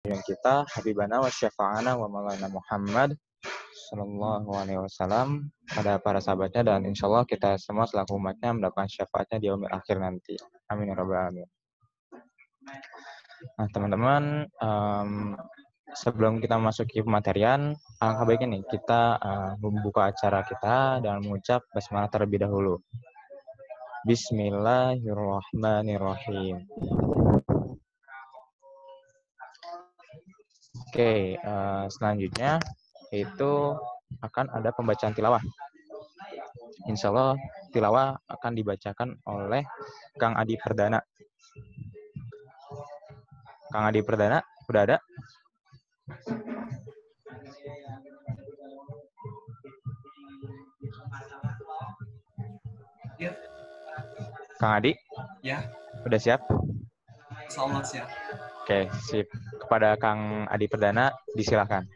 kita habibana wa syafa'ana wa maulana Muhammad sallallahu alaihi wasallam, pada para sahabatnya, dan insyaallah kita semua selaku umatnya mendapatkan syafaatnya di yaumil akhir nanti. Amin ya rabbal alamin. Nah, teman-teman, sebelum kita masuki pematerian, alangkah baiknya nih kita membuka acara kita dan mengucap basmalah terlebih dahulu. Bismillahirrahmanirrahim. Oke, selanjutnya itu akan ada pembacaan tilawah. Insya Allah tilawah akan dibacakan oleh Kang Adi Perdana. Kang Adi Perdana, udah ada? Ya. Kang Adi? Ya. Udah siap? Insyaallah siap. Oke, sip. Kepada Kang Adi Perdana, disilahkan.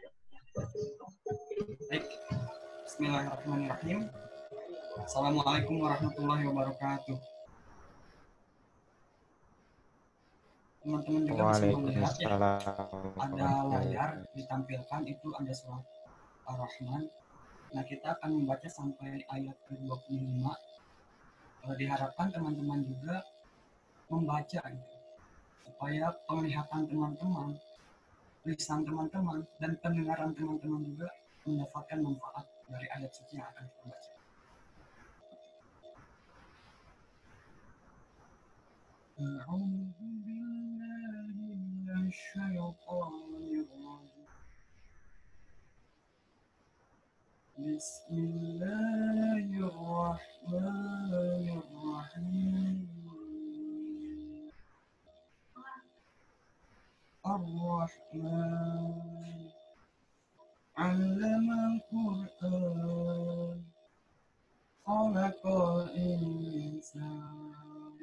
Baik. Bismillahirrahmanirrahim. Assalamualaikum warahmatullahi wabarakatuh. Teman-teman juga bisa melihat ya, ada layar ditampilkan, itu ada surat Ar-Rahman. Nah, kita akan membaca sampai ayat ke-25. Diharapkan teman-teman juga membaca gitu, supaya penglihatan teman-teman, lisan teman-teman, dan pendengaran teman-teman juga mendapatkan manfaat dari ayat suci yang akan kita baca. Bismillahirrahmanirrahim. Ar-Rahman 'allamal Qur'an, khalaqal insan,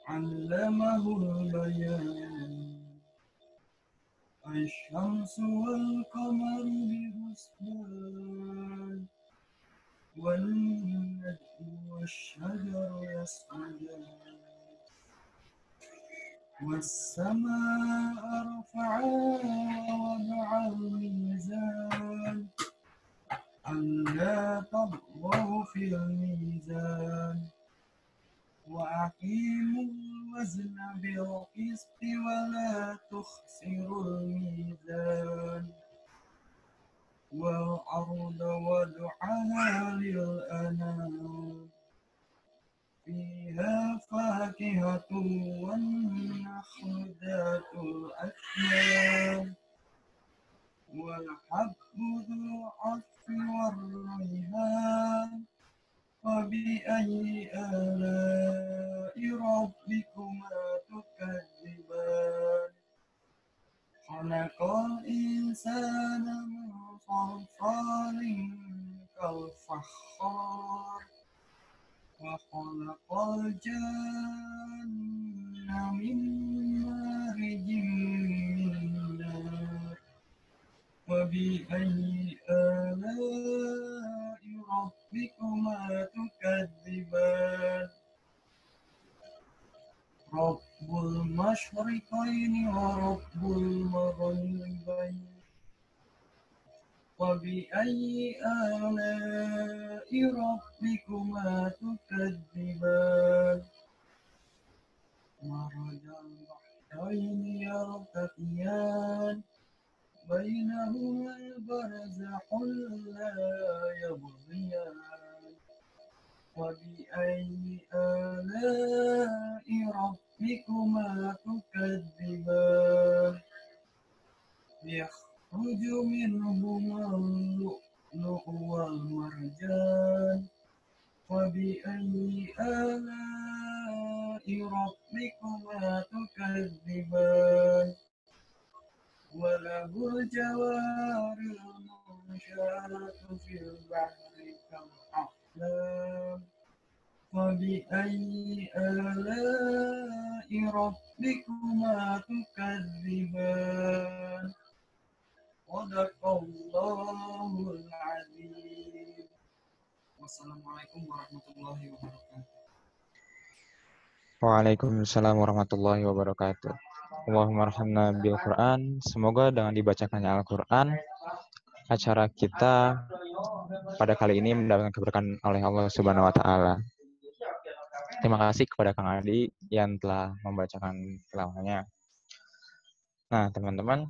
'allamahul bayan. Asy-syamsu wal qamaru bihusban, wan najmu wasy-syajaru yasjudan. Was-samaa'a rafa'aha wa wada'al mizan, alla taghaw fil mizan, wa aqimul wazna bil qisti wa la tukhsirul mizan, wal arda wad'aha lil anam, fiha fakihatun wan nakhlu dhatul akmam, wal habbu dzul 'asfi war rayhan, wa bi ayyi ala'i rabbikuma tukadziban. Khalaqal insana min salsalin kal fakhar, wa khalaqal janna min marijin min nar, wa bi ayyi ala'i rabbikuma tukadziban. Rabbul masyriqaini wa rabbul maghribaini, wa bi ayyi ala'i rabbikuma tukadziban. Marajal bahraini yaltaqiyan, bainahuma barzakhun la yabghiyan, wa bi ayyi ala'i rabbikuma tukadziban. Yakhruju minhuma al-lu'lu'u wal marjan, wa bi ayyi ala'i rabbikuma tukadziban. Wa lahul jawaril munshatu fil bahri kal a'lam, wa bi ayyi ala'i rabbikuma tukadziban. Shadaqallahul azim. Wassalamualaikum warahmatullahi wabarakatuh. Waalaikumsalam warahmatullahi wabarakatuh. Allahumma arhamna bil Quran. Semoga dengan dibacakannya Al-Quran, acara kita pada kali ini mendapatkan keberkahan oleh Allah Subhanahu wa taala. Terima kasih kepada Kang Adi yang telah membacakan tilawahnya. Nah, teman-teman,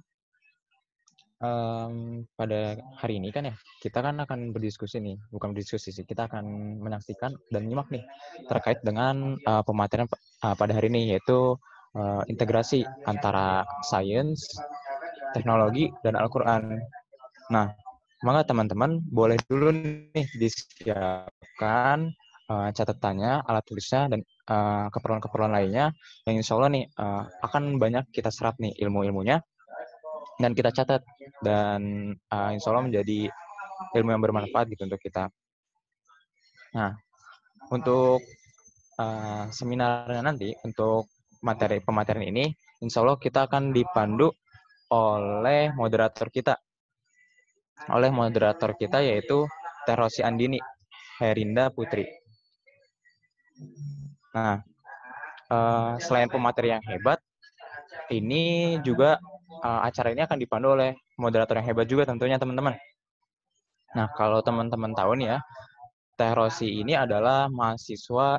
pada hari ini kan ya, kita kan akan berdiskusi nih, bukan berdiskusi sih, kita akan menyaksikan dan menyimak nih terkait dengan pematerian pada hari ini, yaitu integrasi antara sains, teknologi, dan Al-Quran. Nah, maka teman-teman boleh dulu nih disiapkan catatannya, alat tulisnya, dan keperluan-keperluan lainnya yang insya Allah nih akan banyak kita serap nih ilmu-ilmunya dan kita catat, dan insya Allah menjadi ilmu yang bermanfaat gitu untuk kita. Nah, untuk seminarnya nanti, untuk pematerian ini, insya Allah kita akan dipandu oleh moderator kita. Yaitu Teh Rosi Andini Herinda Putri. Nah, selain pemateri yang hebat, ini juga acara ini akan dipandu oleh moderator yang hebat juga tentunya teman-teman. Nah, kalau teman-teman tahu nih ya, Teh Rosi ini adalah mahasiswa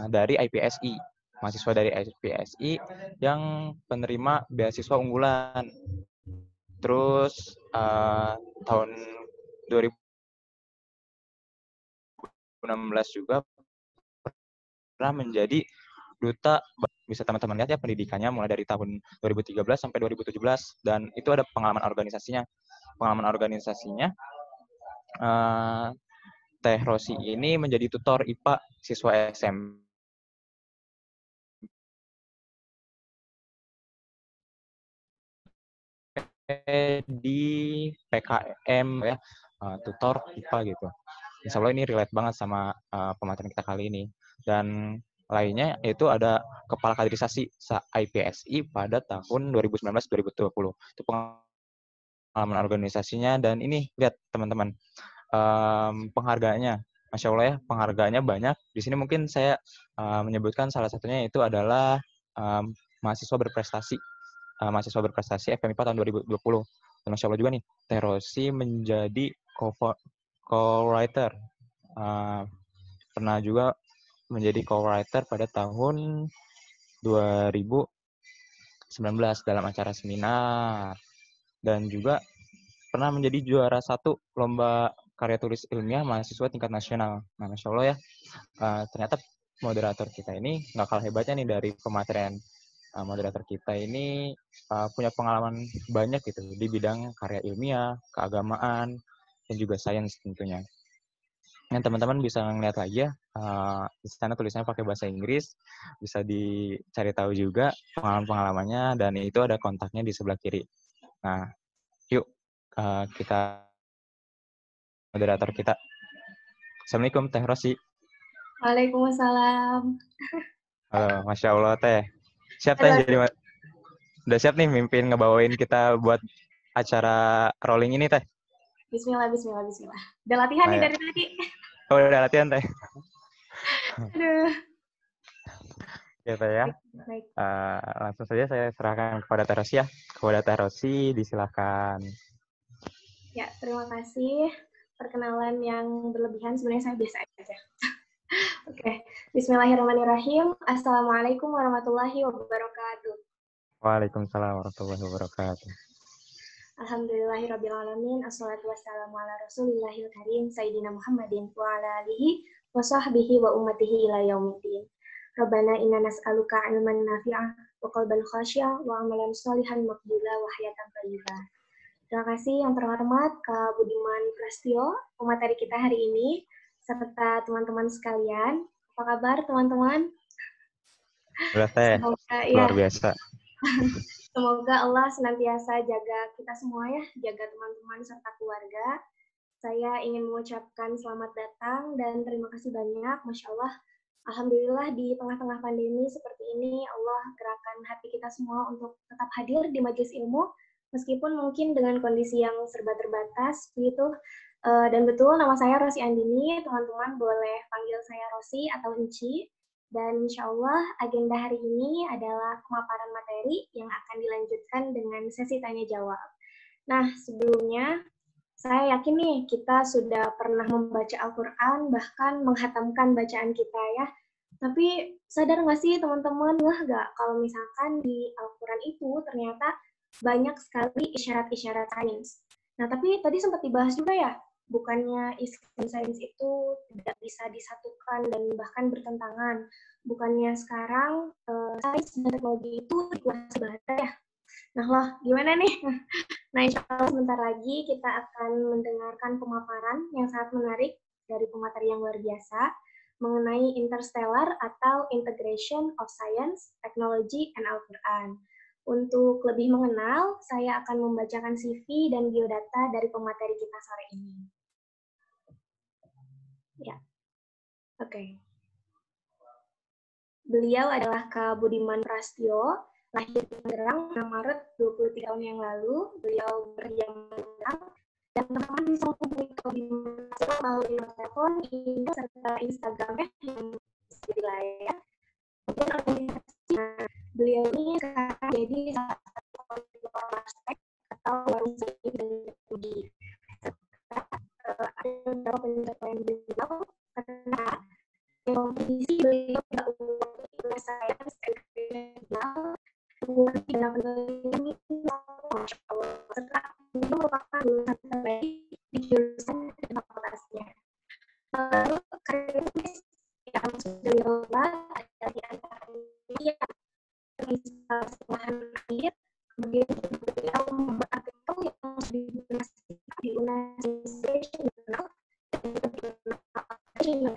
dari IPSI. Mahasiswa dari IPSI yang penerima beasiswa unggulan. Terus tahun 2016 juga pernah menjadi duta. Bisa teman-teman lihat ya pendidikannya mulai dari tahun 2013 sampai 2017, dan itu ada pengalaman organisasinya. Teh Rosi ini menjadi tutor IPA siswa SMP di PKM ya, tutor IPA gitu. Insya Allah ini relate banget sama pematerian kita kali ini. Dan lainnya yaitu ada Kepala Kaderisasi IPSI pada tahun 2019-2020. Itu pengalaman organisasinya, dan ini lihat teman-teman, penghargaannya. Masya Allah ya, penghargaannya banyak. Di sini mungkin saya menyebutkan salah satunya itu adalah mahasiswa berprestasi FMIPA tahun 2020. Dan Masya Allah juga nih, Teh Rosi menjadi co-writer. Pernah juga menjadi co-writer pada tahun 2019 dalam acara seminar. Dan juga pernah menjadi juara 1 lomba karya tulis ilmiah mahasiswa tingkat nasional. Nah, Masya Allah ya, ternyata moderator kita ini nggak kalah hebatnya nih dari pematerian. Moderator kita ini punya pengalaman banyak gitu di bidang karya ilmiah, keagamaan, dan juga sains tentunya. Dan teman-teman bisa ngeliat lagi ya, di sana tulisannya pakai bahasa Inggris, bisa dicari tahu juga pengalaman-pengalamannya, dan itu ada kontaknya di sebelah kiri. Nah, yuk kita moderator kita. Assalamualaikum Teh Rosi. Waalaikumsalam. Masya Allah Teh. Siap Teh, jadi udah siap nih mimpin ngebawain kita buat acara rolling ini Teh. Bismillah. Udah latihan nih dari tadi. Oh, udah latihan Teh. Aduh. Ya Teh ya. Baik. Langsung saja saya serahkan kepada Teh Rosi ya. Kepada Teh Rosi, disilahkan. Ya, terima kasih. Perkenalan yang berlebihan sebenarnya saya biasa aja. Oke. Bismillahirrahmanirrahim. Assalamualaikum warahmatullahi wabarakatuh. Waalaikumsalam warahmatullahi wabarakatuh. Alhamdulillahirrabbilalamin. Assalatu wassalamu ala rasulillahil karim Sayyidina Muhammadin wa ala alihi wa sahbihi wa ummatihi ila yaumiddin. Rabbana inna nas'aluka ilman nafi'ah wa qalban khasyah wa amalan sholihan maqbula wa hayatan thayyibah. Terima kasih yang terhormat Kak Budiman Prastio, pemateri kita hari ini, serta teman-teman sekalian. Apa kabar teman-teman? Luar biasa. Semoga Allah senantiasa jaga kita semua ya, jaga teman-teman serta keluarga. Saya ingin mengucapkan selamat datang dan terima kasih banyak, Masya Allah. Alhamdulillah di tengah-tengah pandemi seperti ini, Allah gerakan hati kita semua untuk tetap hadir di majelis ilmu, meskipun mungkin dengan kondisi yang serba terbatas, begitu. Dan betul, nama saya Rosi Andini, teman-teman boleh panggil saya Rosi atau Enci. Dan insya Allah agenda hari ini adalah pemaparan materi yang akan dilanjutkan dengan sesi tanya-jawab. Nah, sebelumnya saya yakin nih kita sudah pernah membaca Al-Quran, bahkan menghatamkan bacaan kita ya. Tapi sadar nggak sih teman-teman, nggak kalau misalkan di Al-Quran itu ternyata banyak sekali isyarat-isyarat sains. Nah, tapi tadi sempat dibahas juga ya, bukannya Islam sains itu tidak bisa disatukan dan bahkan bertentangan. Bukannya sekarang sains dan teknologi itu dikuasai bahasa ya. Nah loh, gimana nih? Nah, insya Allah sebentar lagi kita akan mendengarkan pemaparan yang sangat menarik dari pemateri yang luar biasa mengenai interstellar atau integration of science, technology, and Al-Quran. Untuk lebih mengenal, saya akan membacakan CV dan biodata dari pemateri kita sore ini. Ya, oke. Beliau adalah Kak Budiman Prastyo, lahir di Tangerang 6 Maret 23 tahun yang lalu. Beliau berdiam di Tangerang dan teman-teman bisa menghubungi Kak Budiman Prastyo melalui telepon, email, serta Instagramnya yang di layar. Kemudian organisasinya, beliau ini sekarang jadi salah satu koordinator Marstek atau warung seni dan teknologi. Ada beberapa pencapaian beliau karena kompetisi beliau tidak untuk saya internasional mengulangi dana penelitian Masya Allah serta beliau merupakan lulusan terbaik di jurusan dan fakultasnya. Lalu akademis yang sudah beliau buat ada di antaranya instalasi lahan air, kemudian beliau membuat artikel yang dipublikasikan di University Journal dan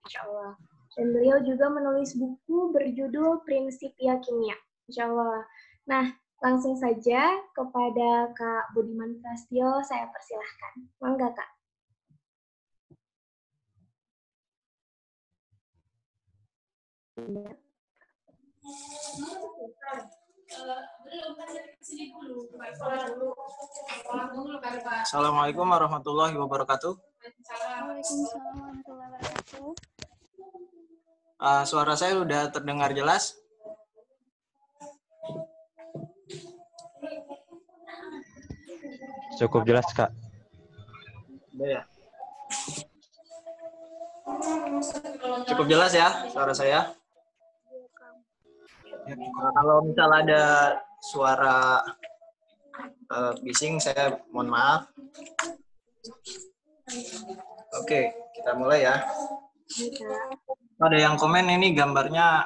Insya Allah. Dan beliau juga menulis buku berjudul Prinsipia Kimia. Insya Allah. Nah, langsung saja kepada Kak Budiman Prastyo, saya persilahkan. Mangga, Kak. Assalamualaikum warahmatullahi wabarakatuh. Waalaikumsalam warahmatullahi wabarakatuh. Suara saya sudah terdengar jelas? Cukup jelas, Kak. Ya. Cukup jelas ya suara saya? Kalau misal ada suara bising, saya mohon maaf. Oke, kita mulai ya. Ada yang komen ini gambarnya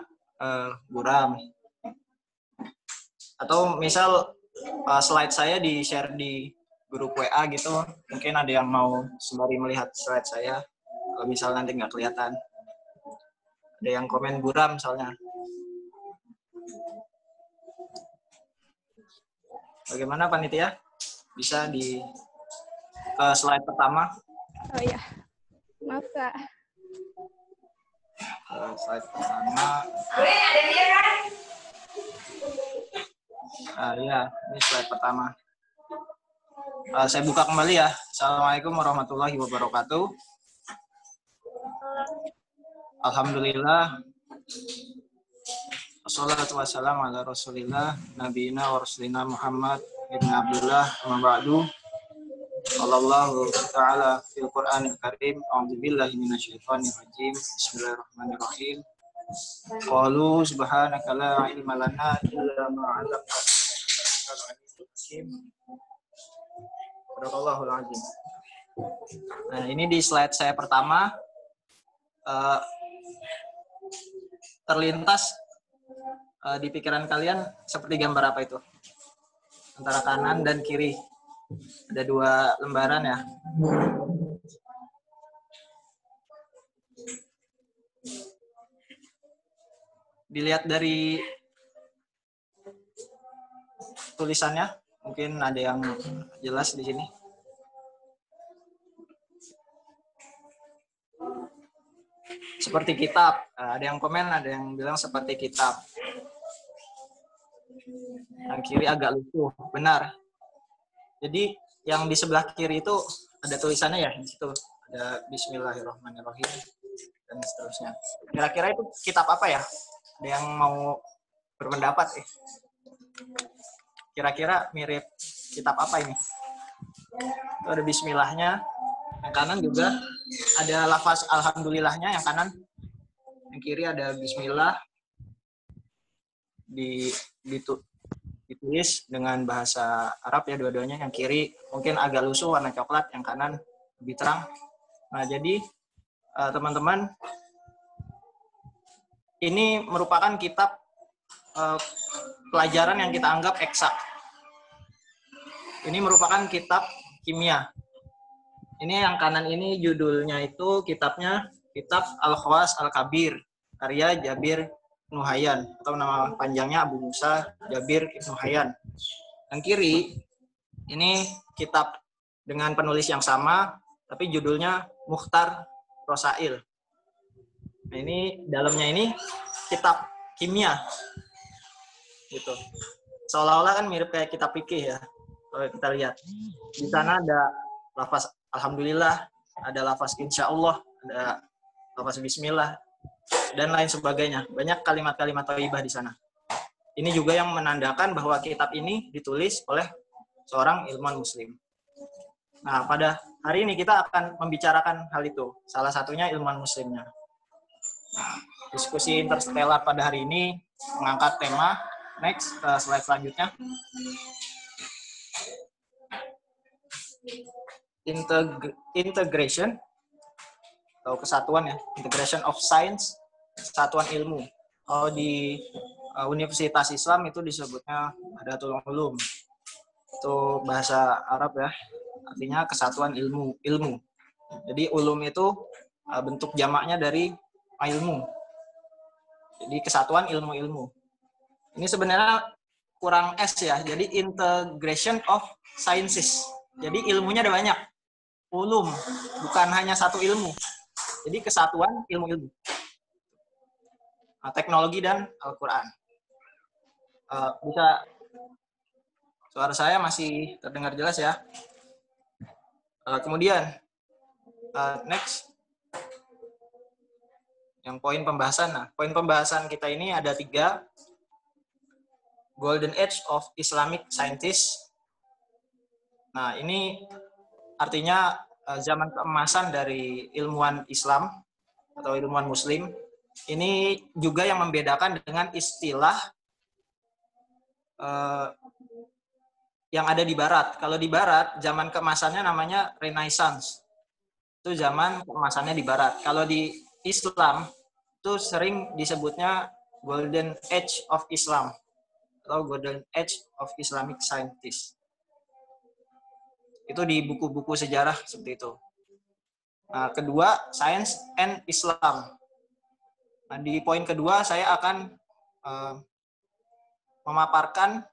buram. Atau misal slide saya di-share di grup WA gitu, mungkin ada yang mau sembari melihat slide saya, kalau misal nanti nggak kelihatan. Ada yang komen buram misalnya. Bagaimana panitia? Bisa di slide pertama? Oh iya, maaf Kak. Slide pertama. Ya, ini slide pertama. Saya buka kembali ya. Assalamualaikum warahmatullahi wabarakatuh. Alhamdulillah. Wassalatu wassalamu ala rasulillah nabiyina wa rasulina Muhammad ibn Abdullah wa ba'du. Allahu ta'ala fil Qur'anil Karim. A'udzubillahi minasyaitonir rajim. Bismillahirrahmanirrahim. Qalu subhanaka la ilma lana illa ma 'allamtana. Barakallahu azim. Nah, ini di slide saya pertama terlintas di pikiran kalian seperti gambar apa itu? Antara kanan dan kiri. Ada 2 lembaran ya. Dilihat dari tulisannya, mungkin ada yang jelas di sini. Seperti kitab. Ada yang komen, ada yang bilang seperti kitab. Yang kiri agak lusuh, benar. Jadi yang di sebelah kiri itu ada tulisannya ya, di situ ada Bismillahirrahmanirrahim. dan seterusnya. Kira-kira itu kitab apa ya? Ada yang mau berpendapat? Kira-kira mirip kitab apa ini? Itu ada bismillahnya, yang kanan juga ada lafaz alhamdulillahnya, yang kanan, yang kiri ada bismillah, ditulis dengan bahasa Arab ya dua-duanya. Yang kiri mungkin agak lusuh warna coklat, yang kanan lebih terang. Nah, jadi teman-teman, ini merupakan kitab pelajaran yang kita anggap eksak. Ini merupakan kitab kimia. Ini yang kanan ini judulnya itu kitabnya Kitab Al-Khawas Al-Kabir, karya Jabir Ibnu Hayyan, atau nama panjangnya Abu Musa Jabir Ibnu Hayyan. Yang kiri ini kitab dengan penulis yang sama, tapi judulnya Mukhtar Rosail. Nah, ini dalamnya ini kitab kimia, gitu. Seolah-olah kan mirip kayak kitab fikih ya. Kalau kita lihat di sana ada lafaz alhamdulillah, ada lafaz insyaallah, ada lafaz bismillah, dan lain sebagainya. Banyak kalimat-kalimat thayyibah di sana. Ini juga yang menandakan bahwa kitab ini ditulis oleh seorang ilmuwan muslim. Nah, pada hari ini kita akan membicarakan hal itu. Salah satunya ilmuwan muslimnya. Nah, diskusi interstellar pada hari ini mengangkat tema, next, slide selanjutnya. Integration atau kesatuan ya, integration of science, kesatuan ilmu. Kalau di Universitas Islam itu disebutnya Nahdlatul Ulum. Itu bahasa Arab ya, artinya kesatuan ilmu. Jadi ulum itu bentuk jamaknya dari ilmu. Jadi kesatuan ilmu-ilmu. Ini sebenarnya kurang S ya, jadi integration of sciences. Jadi ilmunya ada banyak. Ulum, bukan hanya satu ilmu. Jadi kesatuan ilmu-ilmu. Nah, teknologi dan Al-Quran. Bisa suara saya masih terdengar jelas ya. Kemudian, next. Yang poin pembahasan. Nah, poin pembahasan kita ini ada 3. Golden Age of Islamic Scientists. Nah, ini artinya zaman keemasan dari ilmuwan Islam atau ilmuwan Muslim. Ini juga yang membedakan dengan istilah yang ada di Barat. Kalau di Barat, zaman keemasannya namanya Renaissance. Itu zaman keemasannya di Barat. Kalau di Islam, itu sering disebutnya Golden Age of Islam atau Golden Age of Islamic Scientists. Itu di buku-buku sejarah seperti itu. Nah, kedua, Science and Islam. Nah, di poin kedua saya akan memaparkan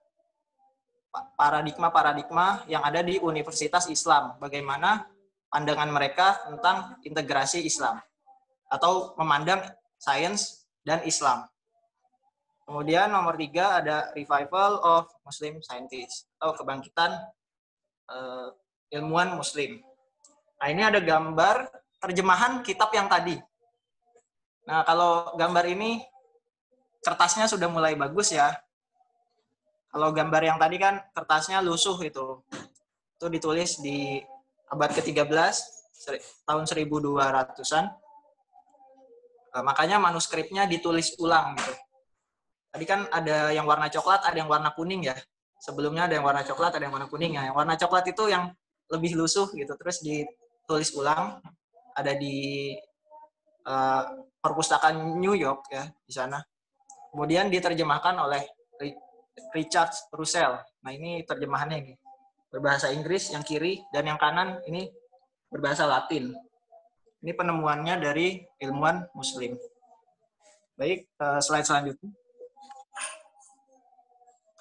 paradigma-paradigma yang ada di Universitas Islam. Bagaimana pandangan mereka tentang integrasi Islam atau memandang sains dan Islam. Kemudian nomor 3 ada Revival of Muslim Scientists atau kebangkitan ilmuwan Muslim. Nah, ini ada gambar terjemahan kitab yang tadi. Nah, kalau gambar ini kertasnya sudah mulai bagus ya. Kalau gambar yang tadi kan kertasnya lusuh itu. Itu ditulis di abad ke-13, tahun 1200-an. Makanya manuskripnya ditulis ulang gitu. Tadi kan ada yang warna coklat, ada yang warna kuning ya. Sebelumnya ada yang warna coklat, ada yang warna kuning. Yang warna coklat itu yang lebih lusuh gitu, terus ditulis ulang, ada di perpustakaan New York ya di sana. Kemudian diterjemahkan oleh Richard Russell. Nah, ini terjemahannya ini berbahasa Inggris yang kiri, dan yang kanan ini berbahasa Latin. Ini penemuannya dari ilmuwan Muslim. Baik, slide selanjutnya.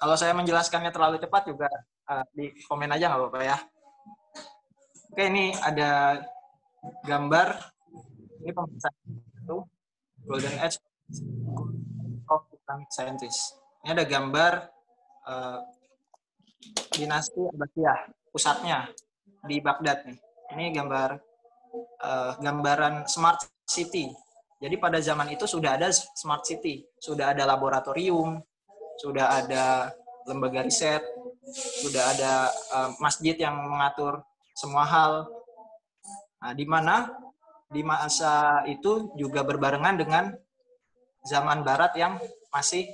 Kalau saya menjelaskannya terlalu cepat juga di komen aja nggak apa-apa ya. Oke, ini ada gambar. Ini pembahasan itu Golden Age of Islamic Scientists. Ini ada gambar dinasti Abbasiyah, pusatnya di Baghdad nih. Ini gambaran smart city Jadi pada zaman itu sudah ada smart city, sudah ada laboratorium, sudah ada lembaga riset, sudah ada masjid yang mengatur semua hal. Nah, di mana di masa itu juga berbarengan dengan zaman barat yang masih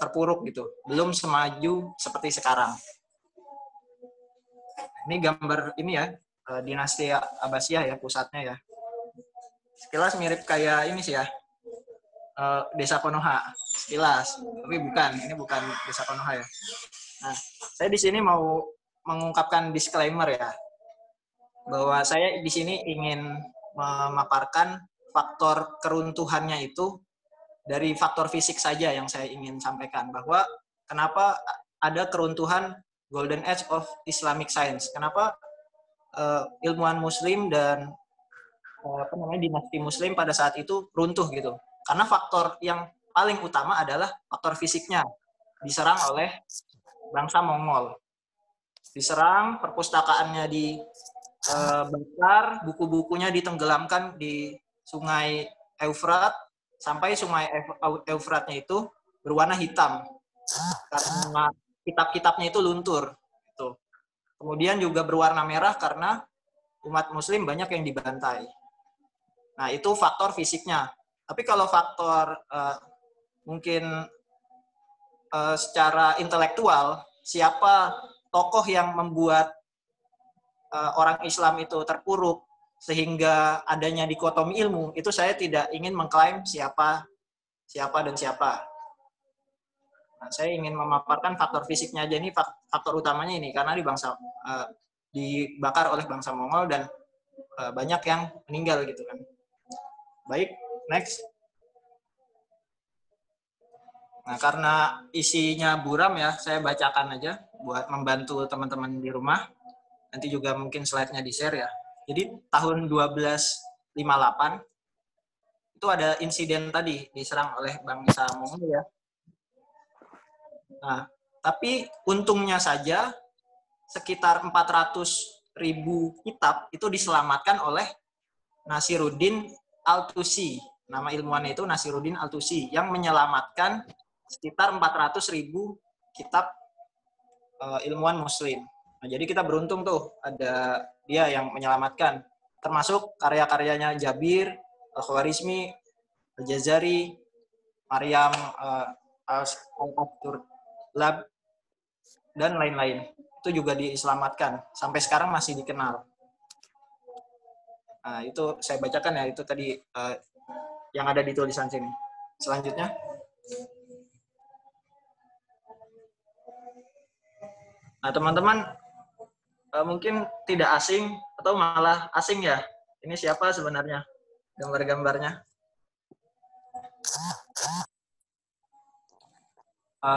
terpuruk gitu, belum semaju seperti sekarang. Ini gambar ini ya, dinasti Abbasiyah ya, pusatnya ya. Sekilas mirip kayak ini sih ya, Desa Konoha. Sekilas, tapi bukan. Ini bukan Desa Konoha ya. Nah, saya di sini mau mengungkapkan disclaimer ya, bahwa saya di sini ingin memaparkan faktor keruntuhannya itu dari faktor fisik saja yang saya ingin sampaikan, bahwa kenapa ada keruntuhan Golden Age of Islamic Science. Kenapa ilmuwan Muslim dan dinasti Muslim pada saat itu runtuh gitu? Karena faktor yang paling utama adalah faktor fisiknya, diserang oleh bangsa Mongol. Diserang, perpustakaannya dibakar, buku-bukunya ditenggelamkan di Sungai Eufrat, sampai Sungai Eufratnya itu berwarna hitam karena kitab-kitabnya itu luntur. Gitu. Kemudian juga berwarna merah karena umat Muslim banyak yang dibantai. Nah, itu faktor fisiknya. Tapi kalau faktor mungkin secara intelektual, siapa tokoh yang membuat orang Islam itu terpuruk sehingga adanya dikotomi ilmu, itu saya tidak ingin mengklaim siapa dan siapa. Nah, saya ingin memaparkan faktor fisiknya aja, ini faktor utamanya ini, karena dibakar oleh bangsa Mongol dan banyak yang meninggal gitu kan. Baik, next. Nah, karena isinya buram ya, saya bacakan aja buat membantu teman-teman di rumah. Nanti juga mungkin slide-nya di-share ya. Jadi tahun 1258 itu ada insiden tadi diserang oleh bangsa Mongol ya. Nah, tapi untungnya saja sekitar 400.000 kitab itu diselamatkan oleh Nasiruddin Al-Tusi. Nama ilmuwannya itu Nasiruddin Al-Tusi yang menyelamatkan sekitar 400.000 kitab ilmuwan Muslim. Nah, jadi kita beruntung tuh ada dia yang menyelamatkan, termasuk karya-karyanya Jabir, Al-Khwarizmi, Al-Jazari, Maryam Al-Turlab, dan lain-lain. Itu juga diselamatkan. Sampai sekarang masih dikenal. Nah, itu saya bacakan ya, itu tadi yang ada di tulisan sini. Selanjutnya. Nah, teman-teman mungkin tidak asing atau malah asing ya. Ini siapa sebenarnya gambar-gambarnya?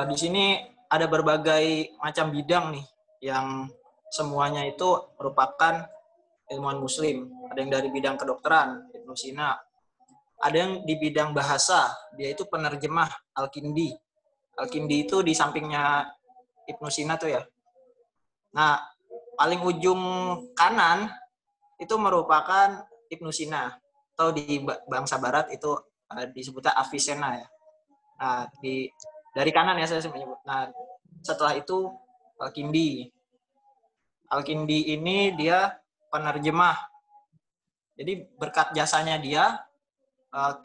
Di sini ada berbagai macam bidang nih yang semuanya itu merupakan ilmuwan Muslim. Ada yang dari bidang kedokteran, Ibnu Sina. Ada yang di bidang bahasa, dia itu penerjemah Al-Kindi. Al-Kindi itu di sampingnya Ibnu Sina tuh ya. Nah, paling ujung kanan itu merupakan Ibnu Sina, atau di bangsa Barat itu disebutnya Avicenna ya. Nah, dari kanan ya saya menyebut. Nah, setelah itu Al-Kindi. Al-Kindi ini dia penerjemah. Jadi berkat jasanya dia,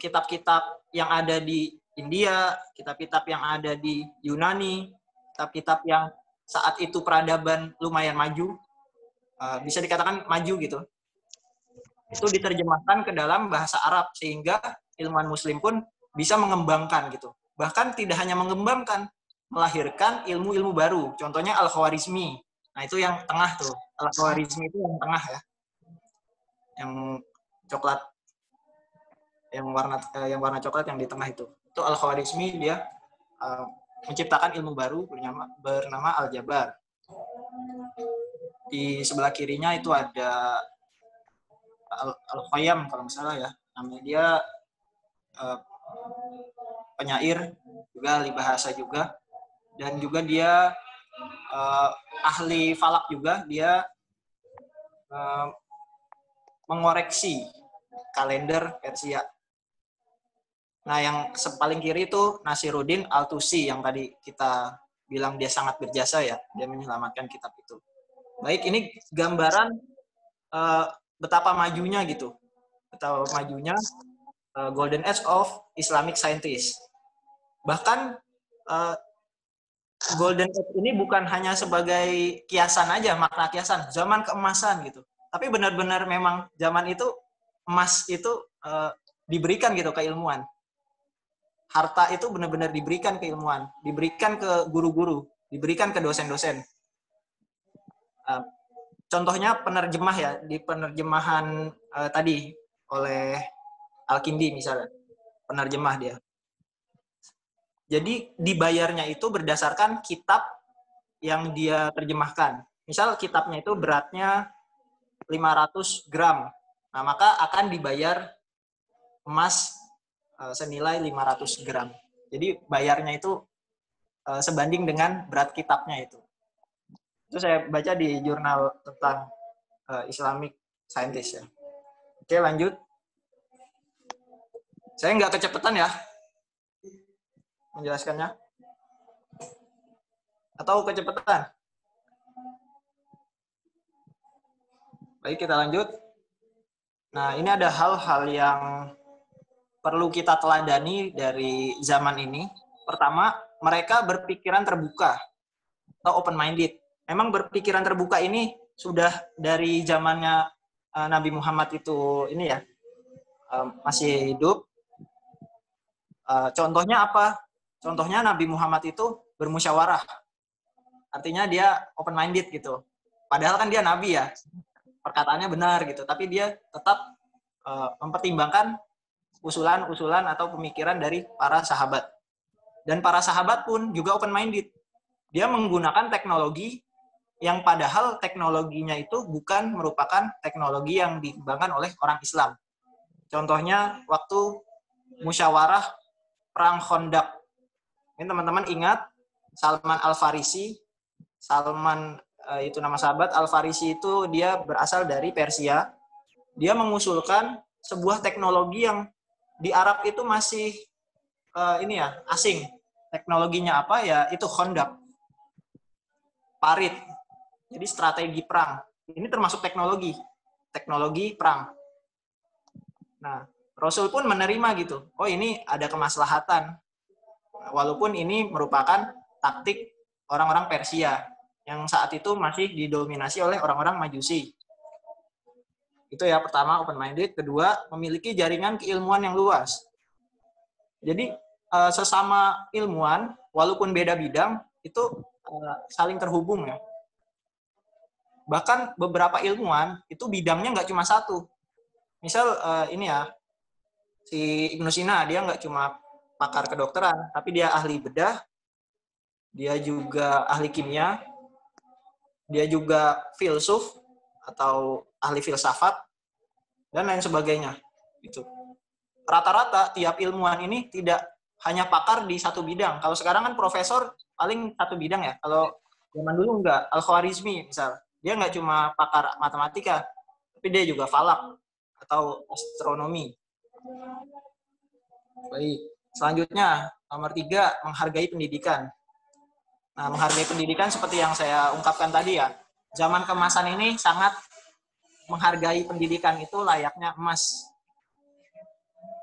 kitab-kitab yang ada di India, kitab-kitab yang ada di Yunani, kitab-kitab yang saat itu peradaban lumayan maju, bisa dikatakan maju gitu, itu diterjemahkan ke dalam bahasa Arab sehingga ilmuwan Muslim pun bisa mengembangkan gitu. Bahkan tidak hanya mengembangkan, melahirkan ilmu-ilmu baru. Contohnya Al-Khwarizmi. Nah, itu yang tengah tuh. Al-Khwarizmi itu yang tengah ya. Yang coklat, yang warna coklat yang di tengah itu. Itu Al-Khwarizmi, dia menciptakan ilmu baru bernama Al-Jabar. Di sebelah kirinya itu ada Al-Khayyam kalau nggak salah ya. Namanya dia penyair juga, ahli bahasa juga, dan juga dia ahli falak juga. Dia mengoreksi kalender Persia. Nah, yang paling kiri itu Nasiruddin Al-Tusi yang tadi kita bilang dia sangat berjasa ya, dia menyelamatkan kitab itu. Baik, ini gambaran betapa majunya gitu. Betapa majunya Golden Age of Islamic Scientist. Bahkan Golden Age ini bukan hanya sebagai kiasan aja, makna kiasan, zaman keemasan gitu. Tapi benar-benar memang zaman itu emas itu diberikan gitu ke ilmuwan. Harta itu benar-benar diberikan ke ilmuwan, diberikan ke guru-guru, diberikan ke dosen-dosen. Contohnya penerjemah ya, di penerjemahan tadi oleh Al-Kindi misalnya, penerjemah dia. Jadi dibayarnya itu berdasarkan kitab yang dia terjemahkan. Misal kitabnya itu beratnya 500 gram, nah maka akan dibayar emas senilai 500 gram. Jadi bayarnya itu sebanding dengan berat kitabnya itu. Itu saya baca di jurnal tentang Islamic Scientist ya. Oke, lanjut. Saya nggak kecepatan ya menjelaskannya. Atau kecepatan? Baik, kita lanjut. Nah, ini ada hal-hal yang perlu kita teladani dari zaman ini. Pertama, mereka berpikiran terbuka atau open-minded. Memang berpikiran terbuka ini sudah dari zamannya Nabi Muhammad itu ini ya, masih hidup. Contohnya apa? Contohnya Nabi Muhammad itu bermusyawarah. Artinya dia open-minded gitu. Padahal kan dia Nabi ya, perkataannya benar gitu. Tapi dia tetap mempertimbangkan usulan-usulan atau pemikiran dari para sahabat. Dan para sahabat pun juga open-minded. Dia menggunakan teknologi yang padahal teknologinya itu bukan merupakan teknologi yang dikembangkan oleh orang Islam. Contohnya waktu musyawarah Perang Khandaq. Ini teman-teman ingat Salman Al-Farisi. Salman itu nama sahabat. Al-Farisi itu dia berasal dari Persia. Dia mengusulkan sebuah teknologi yang di Arab itu masih ini ya, asing. Teknologinya apa ya? Itu Khandaq. Parit. Jadi strategi perang. Ini termasuk teknologi perang. Nah, Rasul pun menerima gitu. Oh, ini ada kemaslahatan. Walaupun ini merupakan taktik orang-orang Persia yang saat itu masih didominasi oleh orang-orang Majusi. Itu ya, pertama open-minded. Kedua, memiliki jaringan keilmuan yang luas. Jadi, sesama ilmuwan, walaupun beda bidang, itu saling terhubung ya. Bahkan beberapa ilmuwan, itu bidangnya nggak cuma satu. Misal ini ya, si Ibnu Sina, dia nggak cuma pakar kedokteran, tapi dia ahli bedah, dia juga ahli kimia, dia juga filsuf atau ahli filsafat, dan lain sebagainya. Gitu. Rata-rata tiap ilmuwan ini tidak hanya pakar di satu bidang. Kalau sekarang kan profesor paling satu bidang ya. Kalau zaman dulu enggak, Al-Khwarizmi misal, dia nggak cuma pakar matematika, tapi dia juga falak atau astronomi. Baik. Selanjutnya, nomor 3, menghargai pendidikan. Nah, menghargai pendidikan seperti yang saya ungkapkan tadi ya. Zaman keemasan ini sangat menghargai pendidikan, itu layaknya emas.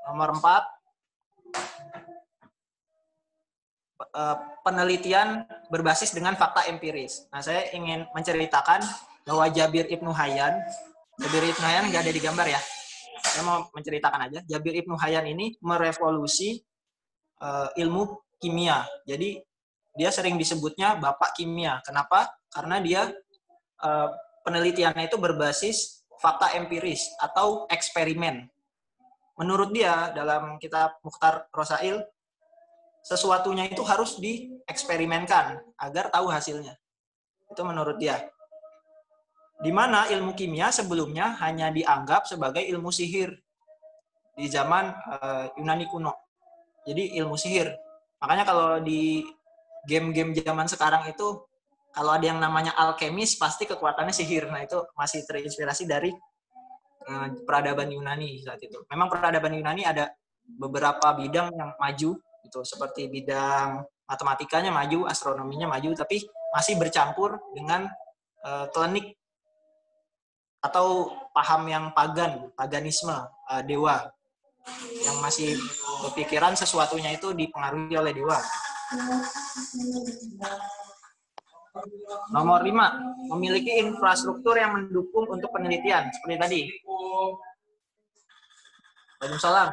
Nomor 4, penelitian berbasis dengan fakta empiris. Nah, saya ingin menceritakan bahwa Jabir Ibnu Hayyan nggak ada di gambar ya. Saya mau menceritakan aja. Jabir Ibnu Hayyan ini merevolusi ilmu kimia. Jadi dia sering disebutnya Bapak Kimia. Kenapa? Karena dia penelitiannya itu berbasis fakta empiris atau eksperimen. Menurut dia dalam kitab Mukhtar Rosail, sesuatunya itu harus dieksperimenkan agar tahu hasilnya. Itu menurut dia. Di mana ilmu kimia sebelumnya hanya dianggap sebagai ilmu sihir di zaman Yunani kuno. Jadi ilmu sihir. Makanya kalau di game-game zaman sekarang itu, kalau ada yang namanya alkemis, pasti kekuatannya sihir. Nah, itu masih terinspirasi dari peradaban Yunani saat itu. Memang peradaban Yunani ada beberapa bidang yang maju, gitu, seperti bidang matematikanya maju, astronominya maju, tapi masih bercampur dengan klenik atau paham yang paganisme, dewa, yang masih berpikiran sesuatunya itu dipengaruhi oleh dewa. Nomor 5, memiliki infrastruktur yang mendukung untuk penelitian, seperti tadi. Waalaikumsalam.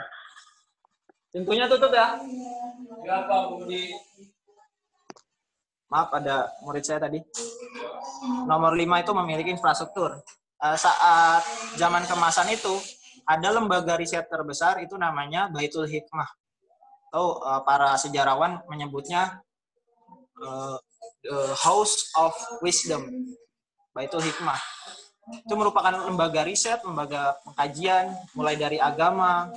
Pintunya tutup ya. Maaf, ada murid saya tadi. Nomor 5 itu memiliki infrastruktur. Saat zaman kemasan itu, ada lembaga riset terbesar, itu namanya Baitul Hikmah. Atau para sejarawan menyebutnya House of Wisdom, Baitul Hikmah. Itu merupakan lembaga riset, lembaga pengkajian, mulai dari agama,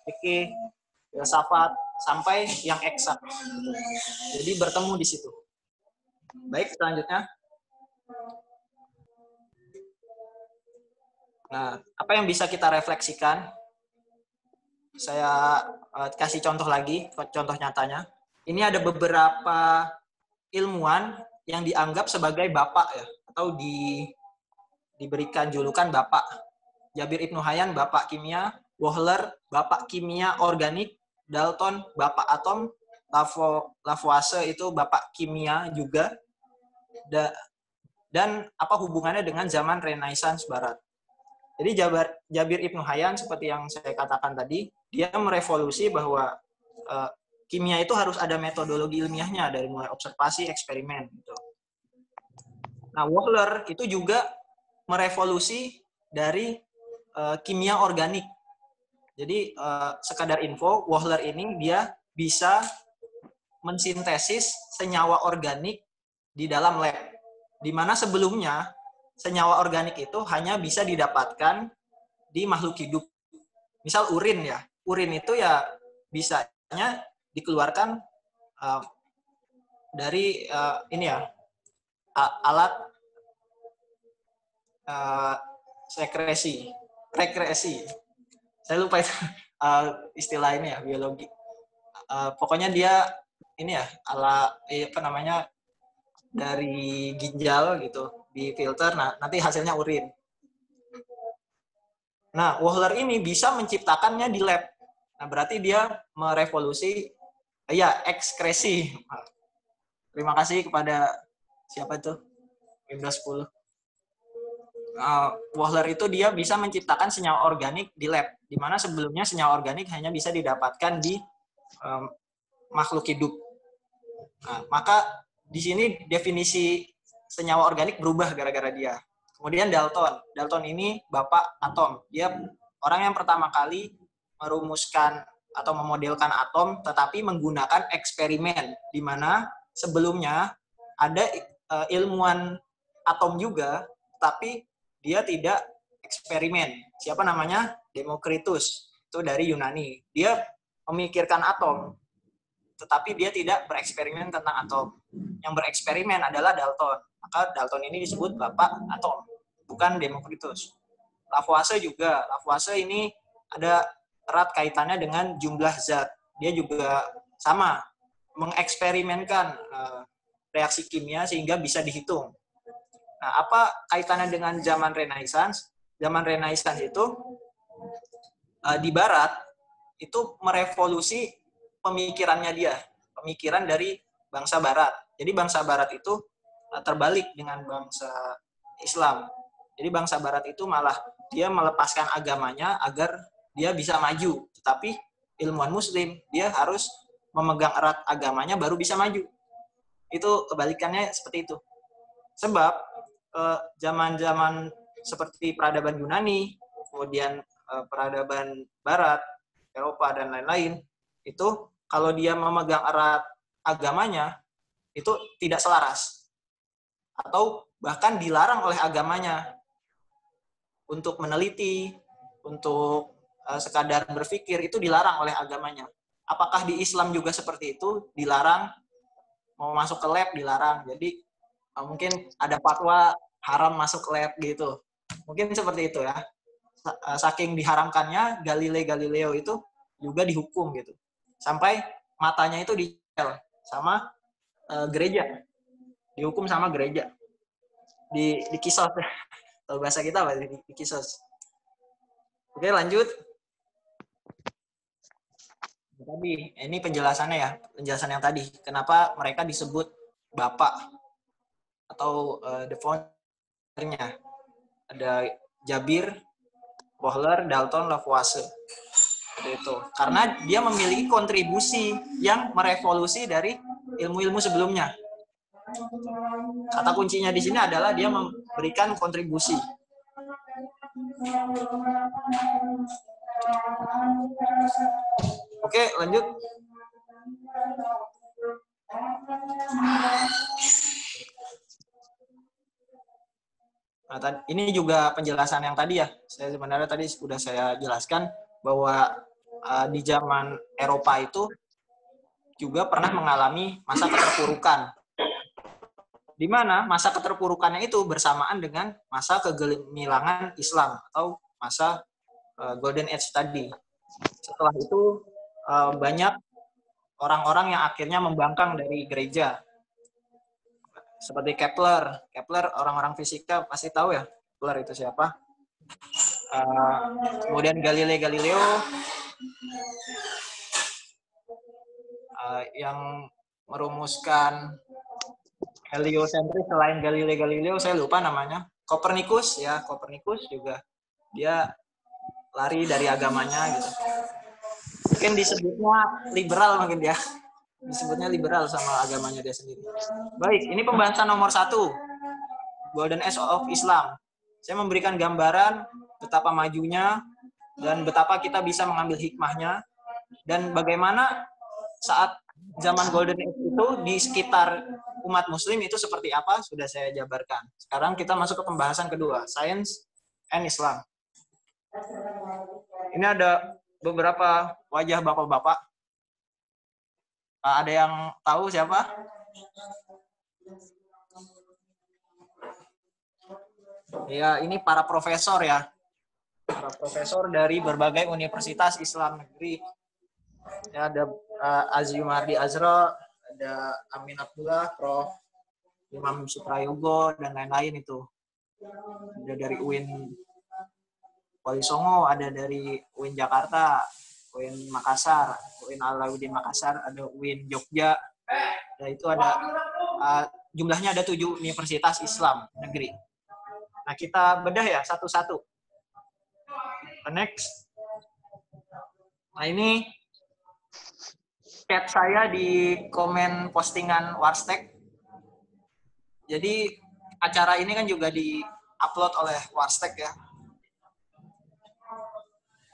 fikih, filsafat, sampai yang eksak. Jadi bertemu di situ. Baik, selanjutnya. Nah, apa yang bisa kita refleksikan? Saya kasih contoh lagi, contoh nyatanya. Ini ada beberapa ilmuwan yang dianggap sebagai bapak ya, atau diberikan julukan bapak. Jabir Ibnu Hayyan, bapak kimia; Wohler, bapak kimia organik; Dalton, bapak atom; Lavoisier itu bapak kimia juga. Dan apa hubungannya dengan zaman Renaissance Barat? Jadi Jabir Ibnu Hayyan, seperti yang saya katakan tadi, dia merevolusi bahwa kimia itu harus ada metodologi ilmiahnya, dari mulai observasi, eksperimen. Gitu. Nah, Wohler itu juga merevolusi dari kimia organik. Jadi sekadar info, Wohler ini dia bisa mensintesis senyawa organik di dalam lab, di mana sebelumnya senyawa organik itu hanya bisa didapatkan di makhluk hidup. Misal urin ya, urin itu ya bisanya dikeluarkan dari ini ya, alat rekresi. Saya lupa itu istilah ini ya, biologi. Pokoknya dia ini ya, apa namanya, dari ginjal gitu, difilter, nah nanti hasilnya urin. Nah, Wohler ini bisa menciptakannya di lab. Nah, berarti dia merevolusi ekskresi. Terima kasih kepada siapa itu? Windows 10. Wohler itu dia bisa menciptakan senyawa organik di lab, di mana sebelumnya senyawa organik hanya bisa didapatkan di makhluk hidup. Nah, maka di sini definisi senyawa organik berubah gara-gara dia. Kemudian Dalton ini bapak atom. Dia orang yang pertama kali merumuskan atau memodelkan atom, tetapi menggunakan eksperimen, di mana sebelumnya ada ilmuwan atom juga, tapi dia tidak eksperimen. Siapa namanya? Democritus. Itu dari Yunani. Dia memikirkan atom, tetapi dia tidak bereksperimen tentang atom. Yang bereksperimen adalah Dalton. Maka Dalton ini disebut bapak atom, bukan Democritus. Lavoisier juga. Lavoisier ini ada erat kaitannya dengan jumlah zat. Dia juga sama, mengeksperimenkan reaksi kimia sehingga bisa dihitung. Nah, apa kaitannya dengan zaman Renaissance? Zaman Renaissance itu di Barat itu merevolusi pemikirannya dia, pemikiran dari bangsa Barat. Jadi bangsa Barat itu terbalik dengan bangsa Islam. Jadi bangsa Barat itu malah dia melepaskan agamanya agar dia bisa maju. Tetapi ilmuwan Muslim, dia harus memegang erat agamanya baru bisa maju. Itu kebalikannya seperti itu. Sebab zaman-zaman seperti peradaban Yunani, kemudian peradaban Barat, Eropa, dan lain-lain, itu kalau dia memegang erat agamanya, itu tidak selaras. Atau bahkan dilarang oleh agamanya untuk meneliti, untuk sekadar berpikir, itu dilarang oleh agamanya. Apakah di Islam juga seperti itu? Dilarang, mau masuk ke lab dilarang. Jadi mungkin ada fatwa haram masuk lab gitu. Mungkin seperti itu ya. saking diharamkannya, Galileo itu juga dihukum gitu. Sampai matanya itu dicel sama gereja. Dihukum sama gereja. Dikisos. Kalau bahasa kita apa? Dikisos. Oke, lanjut. Tadi, ini penjelasannya ya. Penjelasan yang tadi. Kenapa mereka disebut Bapak atau the founder-nya. Ada Jabir, Kohler, Dalton, Lavoisier. Itu. Karena dia memiliki kontribusi yang merevolusi dari ilmu-ilmu sebelumnya. Kata kuncinya di sini adalah dia memberikan kontribusi. Oke, lanjut. Nah, ini juga penjelasan yang tadi ya. Saya sebenarnya tadi sudah saya jelaskan bahwa di zaman Eropa itu juga pernah mengalami masa keterpurukan. Di mana masa keterpurukannya itu bersamaan dengan masa kegemilangan Islam atau masa Golden Age tadi. Setelah itu banyak orang-orang yang akhirnya membangkang dari gereja. Seperti Kepler. Kepler orang-orang fisika pasti tahu ya, Kepler itu siapa. Kemudian Galileo yang merumuskan heliosentris. Selain Galileo saya lupa namanya. Kopernikus ya, Kopernikus juga dia lari dari agamanya gitu. Mungkin disebutnya liberal mungkin ya. Disebutnya liberal sama agamanya dia sendiri. Baik, ini pembahasan nomor 1. Golden Age of Islam. Saya memberikan gambaran betapa majunya dan betapa kita bisa mengambil hikmahnya dan bagaimana saat zaman Golden Age itu di sekitar umat muslim itu seperti apa sudah saya jabarkan. Sekarang kita masuk ke pembahasan kedua, Science and Islam. Ini ada beberapa wajah bapak-bapak. Ada yang tahu siapa? Ya, ini para profesor ya. Para profesor dari berbagai universitas Islam negeri. Ya, ada Aziumardi Azra, ada Amin Abdullah, Prof. Imam Suprayogo, dan lain-lain itu. Ada dari UIN Wali Songo, ada dari UIN Jakarta, UIN Makassar, UIN Alauddin Makassar, ada UIN Jogja. Dan itu ada jumlahnya ada 7 universitas Islam negeri. Nah, kita bedah ya satu-satu. Next. Nah, ini chat saya di komen postingan Warstek. Jadi acara ini kan juga di-upload oleh Warstek ya.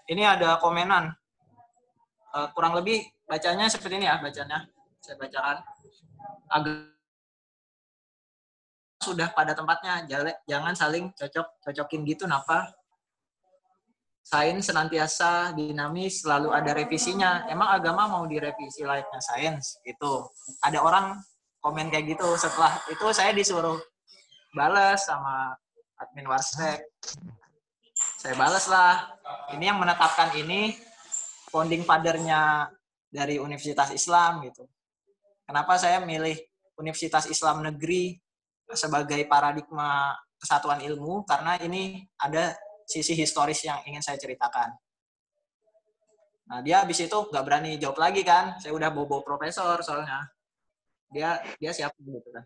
Ini ada komenan. Kurang lebih bacanya seperti ini ya, bacanya. Saya bacakan. Sudah pada tempatnya, jangan saling cocokin gitu, napa? Sains senantiasa dinamis, selalu ada revisinya. Emang agama mau direvisi layaknya sains? Gitu. Ada orang komen kayak gitu. Setelah itu saya disuruh balas sama admin Warstek. Saya balas lah. Ini yang menetapkan ini founding father-nya dari Universitas Islam gitu. Kenapa saya milih Universitas Islam Negeri sebagai paradigma kesatuan ilmu? Karena ini ada sisi historis yang ingin saya ceritakan. Nah, dia habis itu nggak berani jawab lagi kan. Saya udah bobo profesor soalnya. Dia siapa gitu kan.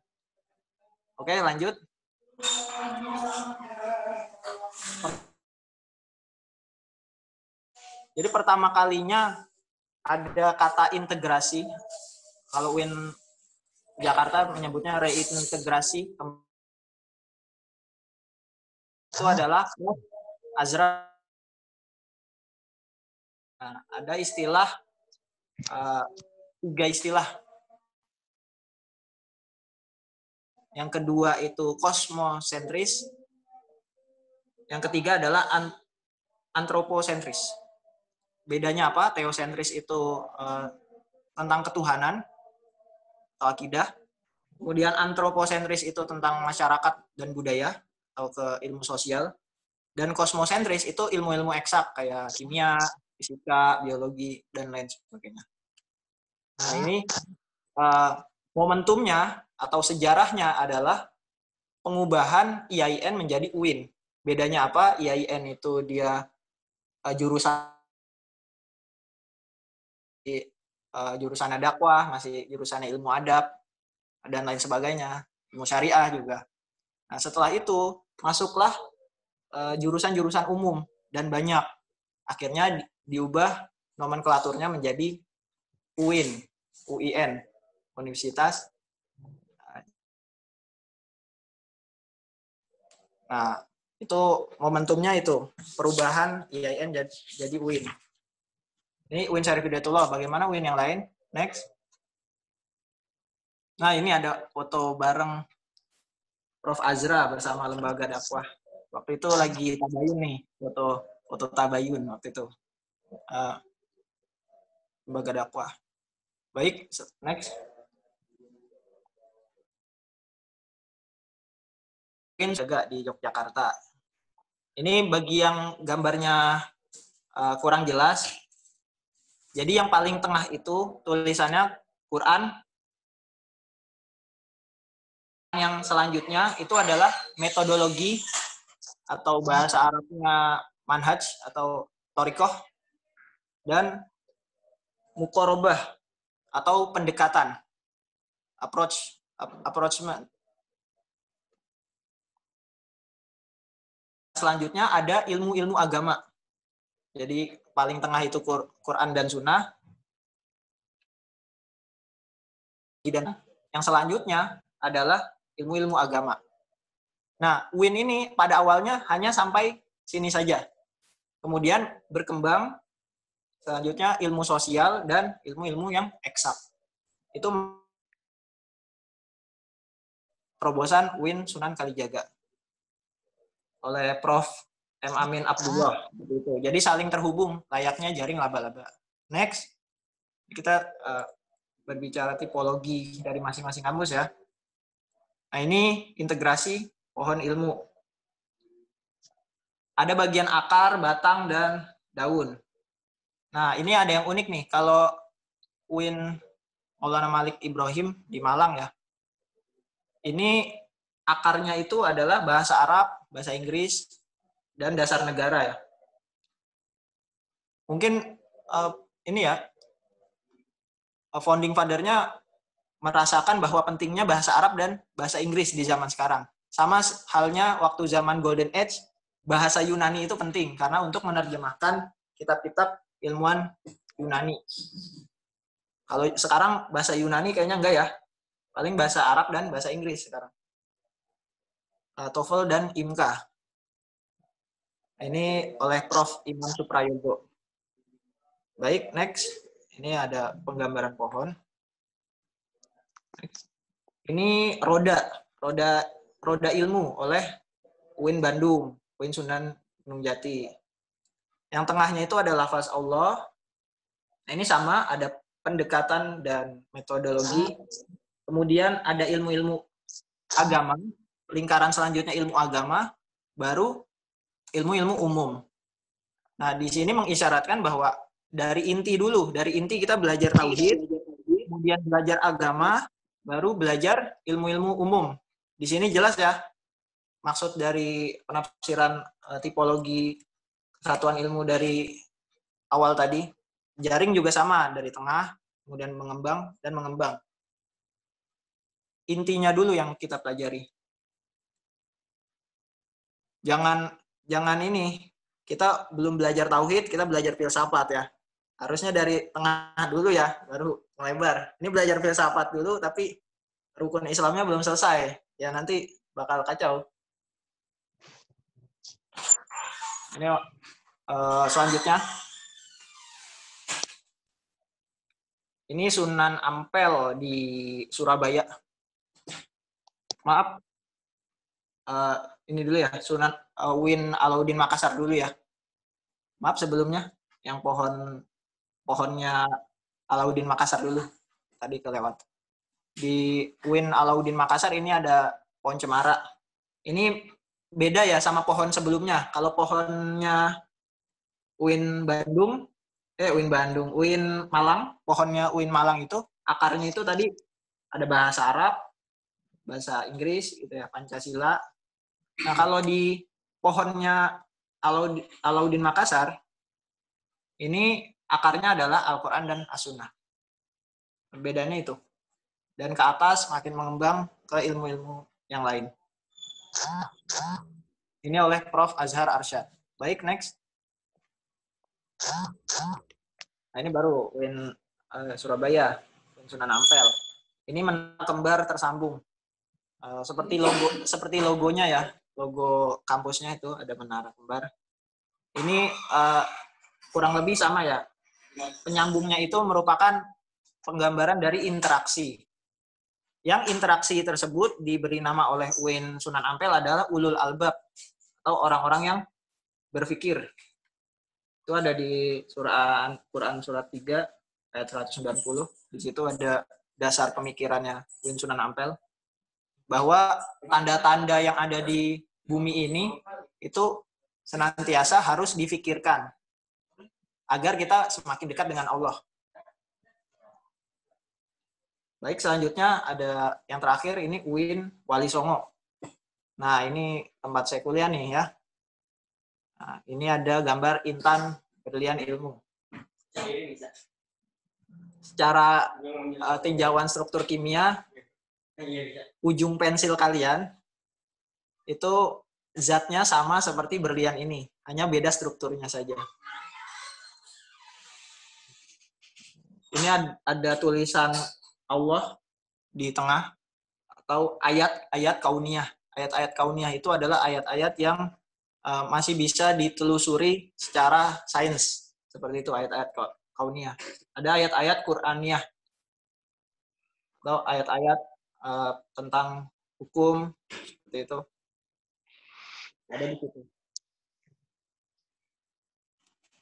Oke, lanjut. Jadi pertama kalinya ada kata integrasi. Kalau UIN Jakarta menyebutnya reintegrasi. Itu adalah Azra. Nah, ada istilah 3 istilah. Yang kedua itu kosmosentris. Yang ketiga adalah antroposentris. Bedanya apa? Teosentris itu tentang ketuhanan atau akidah. Kemudian antroposentris itu tentang masyarakat dan budaya atau ke ilmu sosial. Dan kosmosentris itu ilmu-ilmu eksak kayak kimia, fisika, biologi, dan lain sebagainya. Nah, ini momentumnya atau sejarahnya adalah pengubahan IAIN menjadi UIN. Bedanya apa? IAIN itu dia jurusan jurusannya dakwah, masih jurusannya ilmu adab, dan lain sebagainya, ilmu syariah juga. Nah, setelah itu masuklah jurusan-jurusan umum dan banyak. Akhirnya diubah nomenklaturnya menjadi UIN, UIN, Universitas. Nah, itu momentumnya itu perubahan IAIN jadi UIN. Ini UIN Syarif Hidayatullah. Bagaimana UIN yang lain? Next. Nah, ini ada foto bareng Prof. Azra bersama lembaga dakwah. Waktu itu lagi tabayun nih, foto tabayun waktu itu. Lembaga dakwah. Baik, next. Mungkin juga di Yogyakarta. Ini bagi yang gambarnya kurang jelas. Jadi yang paling tengah itu tulisannya Quran. Yang selanjutnya itu adalah metodologi atau bahasa Arabnya manhaj atau thoriqah, dan muqarabah atau pendekatan, approachment. Selanjutnya ada ilmu-ilmu agama. Jadi paling tengah itu Quran dan Sunnah. Dan yang selanjutnya adalah ilmu-ilmu agama. Nah, UIN ini pada awalnya hanya sampai sini saja. Kemudian berkembang selanjutnya ilmu sosial dan ilmu-ilmu yang eksak. Itu terobosan UIN Sunan Kalijaga oleh Prof. M. Amin Abdullah. Jadi saling terhubung layaknya jaring laba-laba. Next, kita berbicara tipologi dari masing-masing kampus ya. Nah, ini integrasi pohon ilmu. Ada bagian akar, batang, dan daun. Nah, ini ada yang unik nih. Kalau UIN Maulana Malik Ibrahim di Malang ya, ini akarnya itu adalah bahasa Arab, bahasa Inggris, dan dasar negara ya. Mungkin ini ya, founding father-nya merasakan bahwa pentingnya bahasa Arab dan bahasa Inggris di zaman sekarang. Sama halnya waktu zaman Golden Age, bahasa Yunani itu penting karena untuk menerjemahkan kitab-kitab ilmuwan Yunani. Kalau sekarang bahasa Yunani kayaknya enggak ya. Paling bahasa Arab dan bahasa Inggris sekarang. TOEFL dan IMCA. Ini oleh Prof. Iman Suprayogo. Baik, next. Ini ada penggambaran pohon. Ini roda ilmu oleh UIN Bandung, UIN Sunan Gunung Jati. Yang tengahnya itu ada lafaz Allah. Nah, ini sama, ada pendekatan dan metodologi. Kemudian ada ilmu-ilmu agama, lingkaran selanjutnya ilmu agama, baru ilmu-ilmu umum. Nah, di sini mengisyaratkan bahwa dari inti dulu, dari inti kita belajar tauhid, kemudian belajar agama, baru belajar ilmu-ilmu umum. Di sini jelas ya, maksud dari penafsiran tipologi kesatuan ilmu dari awal tadi. Jaring juga sama, dari tengah, kemudian mengembang, dan mengembang. Intinya dulu yang kita pelajari. Jangan ini, kita belum belajar tauhid, kita belajar filsafat ya. Harusnya dari tengah dulu ya, baru melebar. Ini belajar filsafat dulu, tapi rukun Islamnya belum selesai. Ya nanti bakal kacau. Ini selanjutnya. Ini Sunan Ampel di Surabaya. Maaf. Ini dulu ya, Sunan UIN Alauddin Makassar dulu ya. Maaf sebelumnya, yang pohonnya Alauddin Makassar dulu. Tadi kelewat. Di UIN Alauddin Makassar ini ada pohon cemara. Ini beda ya sama pohon sebelumnya. Kalau pohonnya UIN Malang, pohonnya UIN Malang itu akarnya itu tadi ada bahasa Arab, bahasa Inggris gitu ya, Pancasila. Nah, kalau di pohonnya Alauddin Makassar ini akarnya adalah Al-Qur'an dan As-Sunnah. Bedanya itu. Dan ke atas makin mengembang ke ilmu-ilmu yang lain. Ini oleh Prof. Azhar Arsyad. Baik, next. Nah, ini baru UIN Surabaya, UIN Sunan Ampel. Ini menara kembar tersambung. Seperti logonya ya, logo kampusnya itu ada menara kembar. Ini kurang lebih sama ya. Penyambungnya itu merupakan penggambaran dari interaksi. Yang interaksi tersebut diberi nama oleh UIN Sunan Ampel adalah ulul albab atau orang-orang yang berpikir. Itu ada di Quran surat 3 ayat 190. Di situ ada dasar pemikirannya UIN Sunan Ampel bahwa tanda-tanda yang ada di bumi ini itu senantiasa harus difikirkan agar kita semakin dekat dengan Allah. Baik, selanjutnya ada yang terakhir, ini UIN Wali Songo. Nah, ini tempat saya kuliah nih ya. Nah, ini ada gambar intan berlian ilmu. Secara tinjauan struktur kimia, ujung pensil kalian itu zatnya sama seperti berlian ini, hanya beda strukturnya saja. Ini ada tulisan Allah di tengah atau ayat-ayat kauniyah. Ayat-ayat kauniyah itu adalah ayat-ayat yang masih bisa ditelusuri secara sains. Seperti itu ayat-ayat kauniyah. Ada ayat-ayat Qur'aniyah atau ayat-ayat tentang hukum seperti itu. Ada di situ.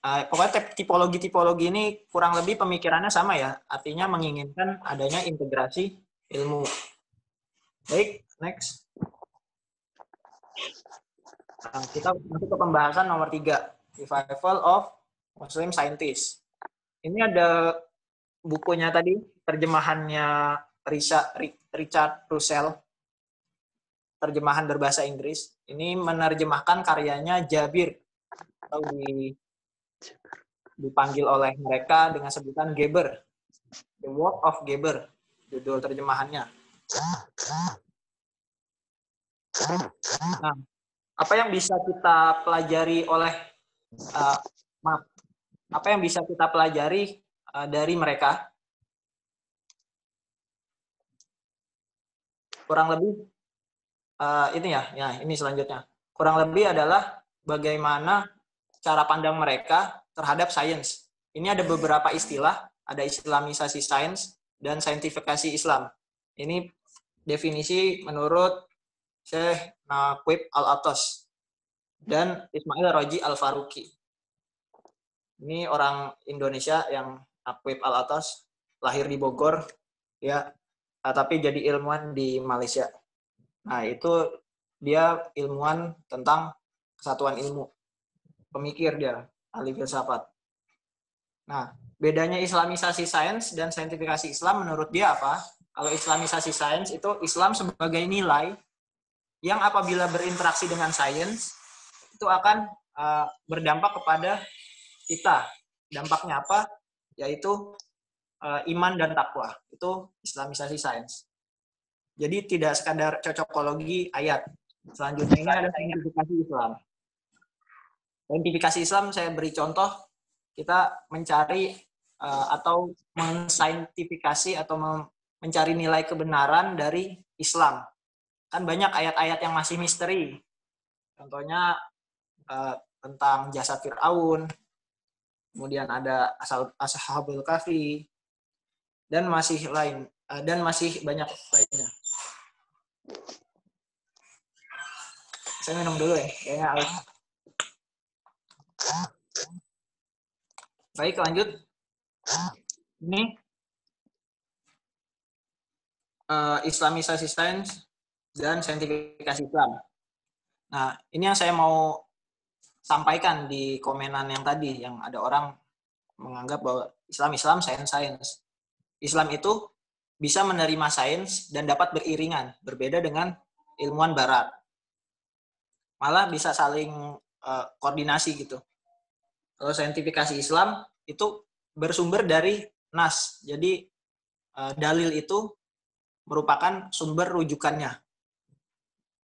Pokoknya tipologi-tipologi ini kurang lebih pemikirannya sama ya. Artinya menginginkan adanya integrasi ilmu. Baik, next. Nah, kita masuk ke pembahasan nomor 3. Revival of Muslim Scientists. Ini ada bukunya tadi, terjemahannya Richard Russell. Terjemahan berbahasa Inggris. Ini menerjemahkan karyanya Jabir. Atau dipanggil oleh mereka dengan sebutan Geber. The Work of Geber. Judul terjemahannya. Nah, apa yang bisa kita pelajari dari mereka? Kurang lebih ini selanjutnya. Kurang lebih adalah bagaimana cara pandang mereka terhadap sains. Ini ada beberapa istilah, ada islamisasi sains dan saintifikasi Islam. Ini definisi menurut Syekh Naqib Al-Atas dan Ismail Raji Al-Faruqi. Ini orang Indonesia yang Naqib Al-Atas, lahir di Bogor, ya, tapi jadi ilmuwan di Malaysia. Nah, itu dia ilmuwan tentang kesatuan ilmu. Pemikir dia, ahli filsafat. Nah, bedanya islamisasi sains dan saintifikasi Islam menurut dia apa? Kalau islamisasi sains itu Islam sebagai nilai yang apabila berinteraksi dengan sains itu akan berdampak kepada kita. Dampaknya apa? Yaitu iman dan takwa. Itu islamisasi sains. Jadi tidak sekadar cocokologi ayat. Selanjutnya ini ada saintifikasi Islam. Saintifikasi Islam saya beri contoh, kita mencari atau mensaintifikasi atau mencari nilai kebenaran dari Islam. Kan banyak ayat-ayat yang masih misteri. Contohnya tentang jasad Fir'aun, kemudian ada Ashabul Kahfi, dan masih banyak lainnya. Saya minum dulu ya, kayaknya haus. Baik, lanjut. Ini islamisasi sains dan saintifikasi Islam. Nah, ini yang saya mau sampaikan di komenan yang tadi, yang ada orang menganggap bahwa Islam, sains. Islam itu bisa menerima sains dan dapat beriringan, berbeda dengan ilmuwan barat. Malah bisa saling koordinasi gitu. Kalau saintifikasi Islam itu bersumber dari nas. Jadi dalil itu merupakan sumber rujukannya.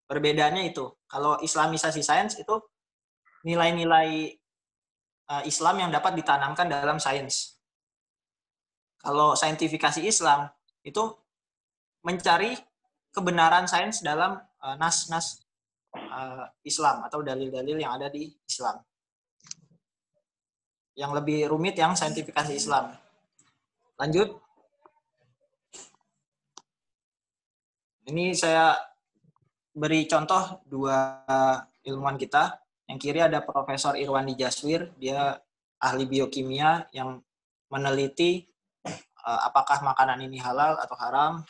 Perbedaannya itu. Kalau islamisasi sains itu nilai-nilai Islam yang dapat ditanamkan dalam sains. Kalau saintifikasi Islam itu mencari kebenaran sains dalam nas-nas Islam atau dalil-dalil yang ada di Islam. Yang lebih rumit yang saintifikasi Islam. Lanjut. Ini saya beri contoh dua ilmuwan kita. Yang kiri ada Profesor Irwandi Jaswir, dia ahli biokimia yang meneliti apakah makanan ini halal atau haram,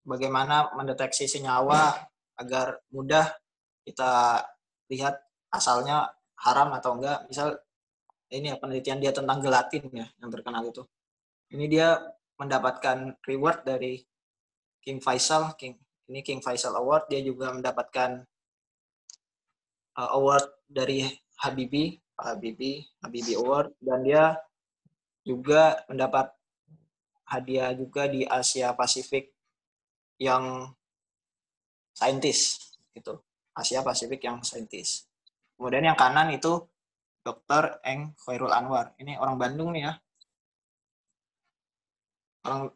bagaimana mendeteksi senyawa agar mudah kita lihat asalnya haram atau enggak. Misal ini ya penelitian dia tentang gelatin ya yang terkenal itu. Ini dia mendapatkan reward dari King Faisal Award. Dia juga mendapatkan award dari Habibie Award, dan dia juga mendapat hadiah juga di Asia Pasifik yang saintis gitu. Asia Pasifik yang saintis. Kemudian yang kanan itu Dr. Eng Khairul Anwar. Ini orang Bandung nih ya.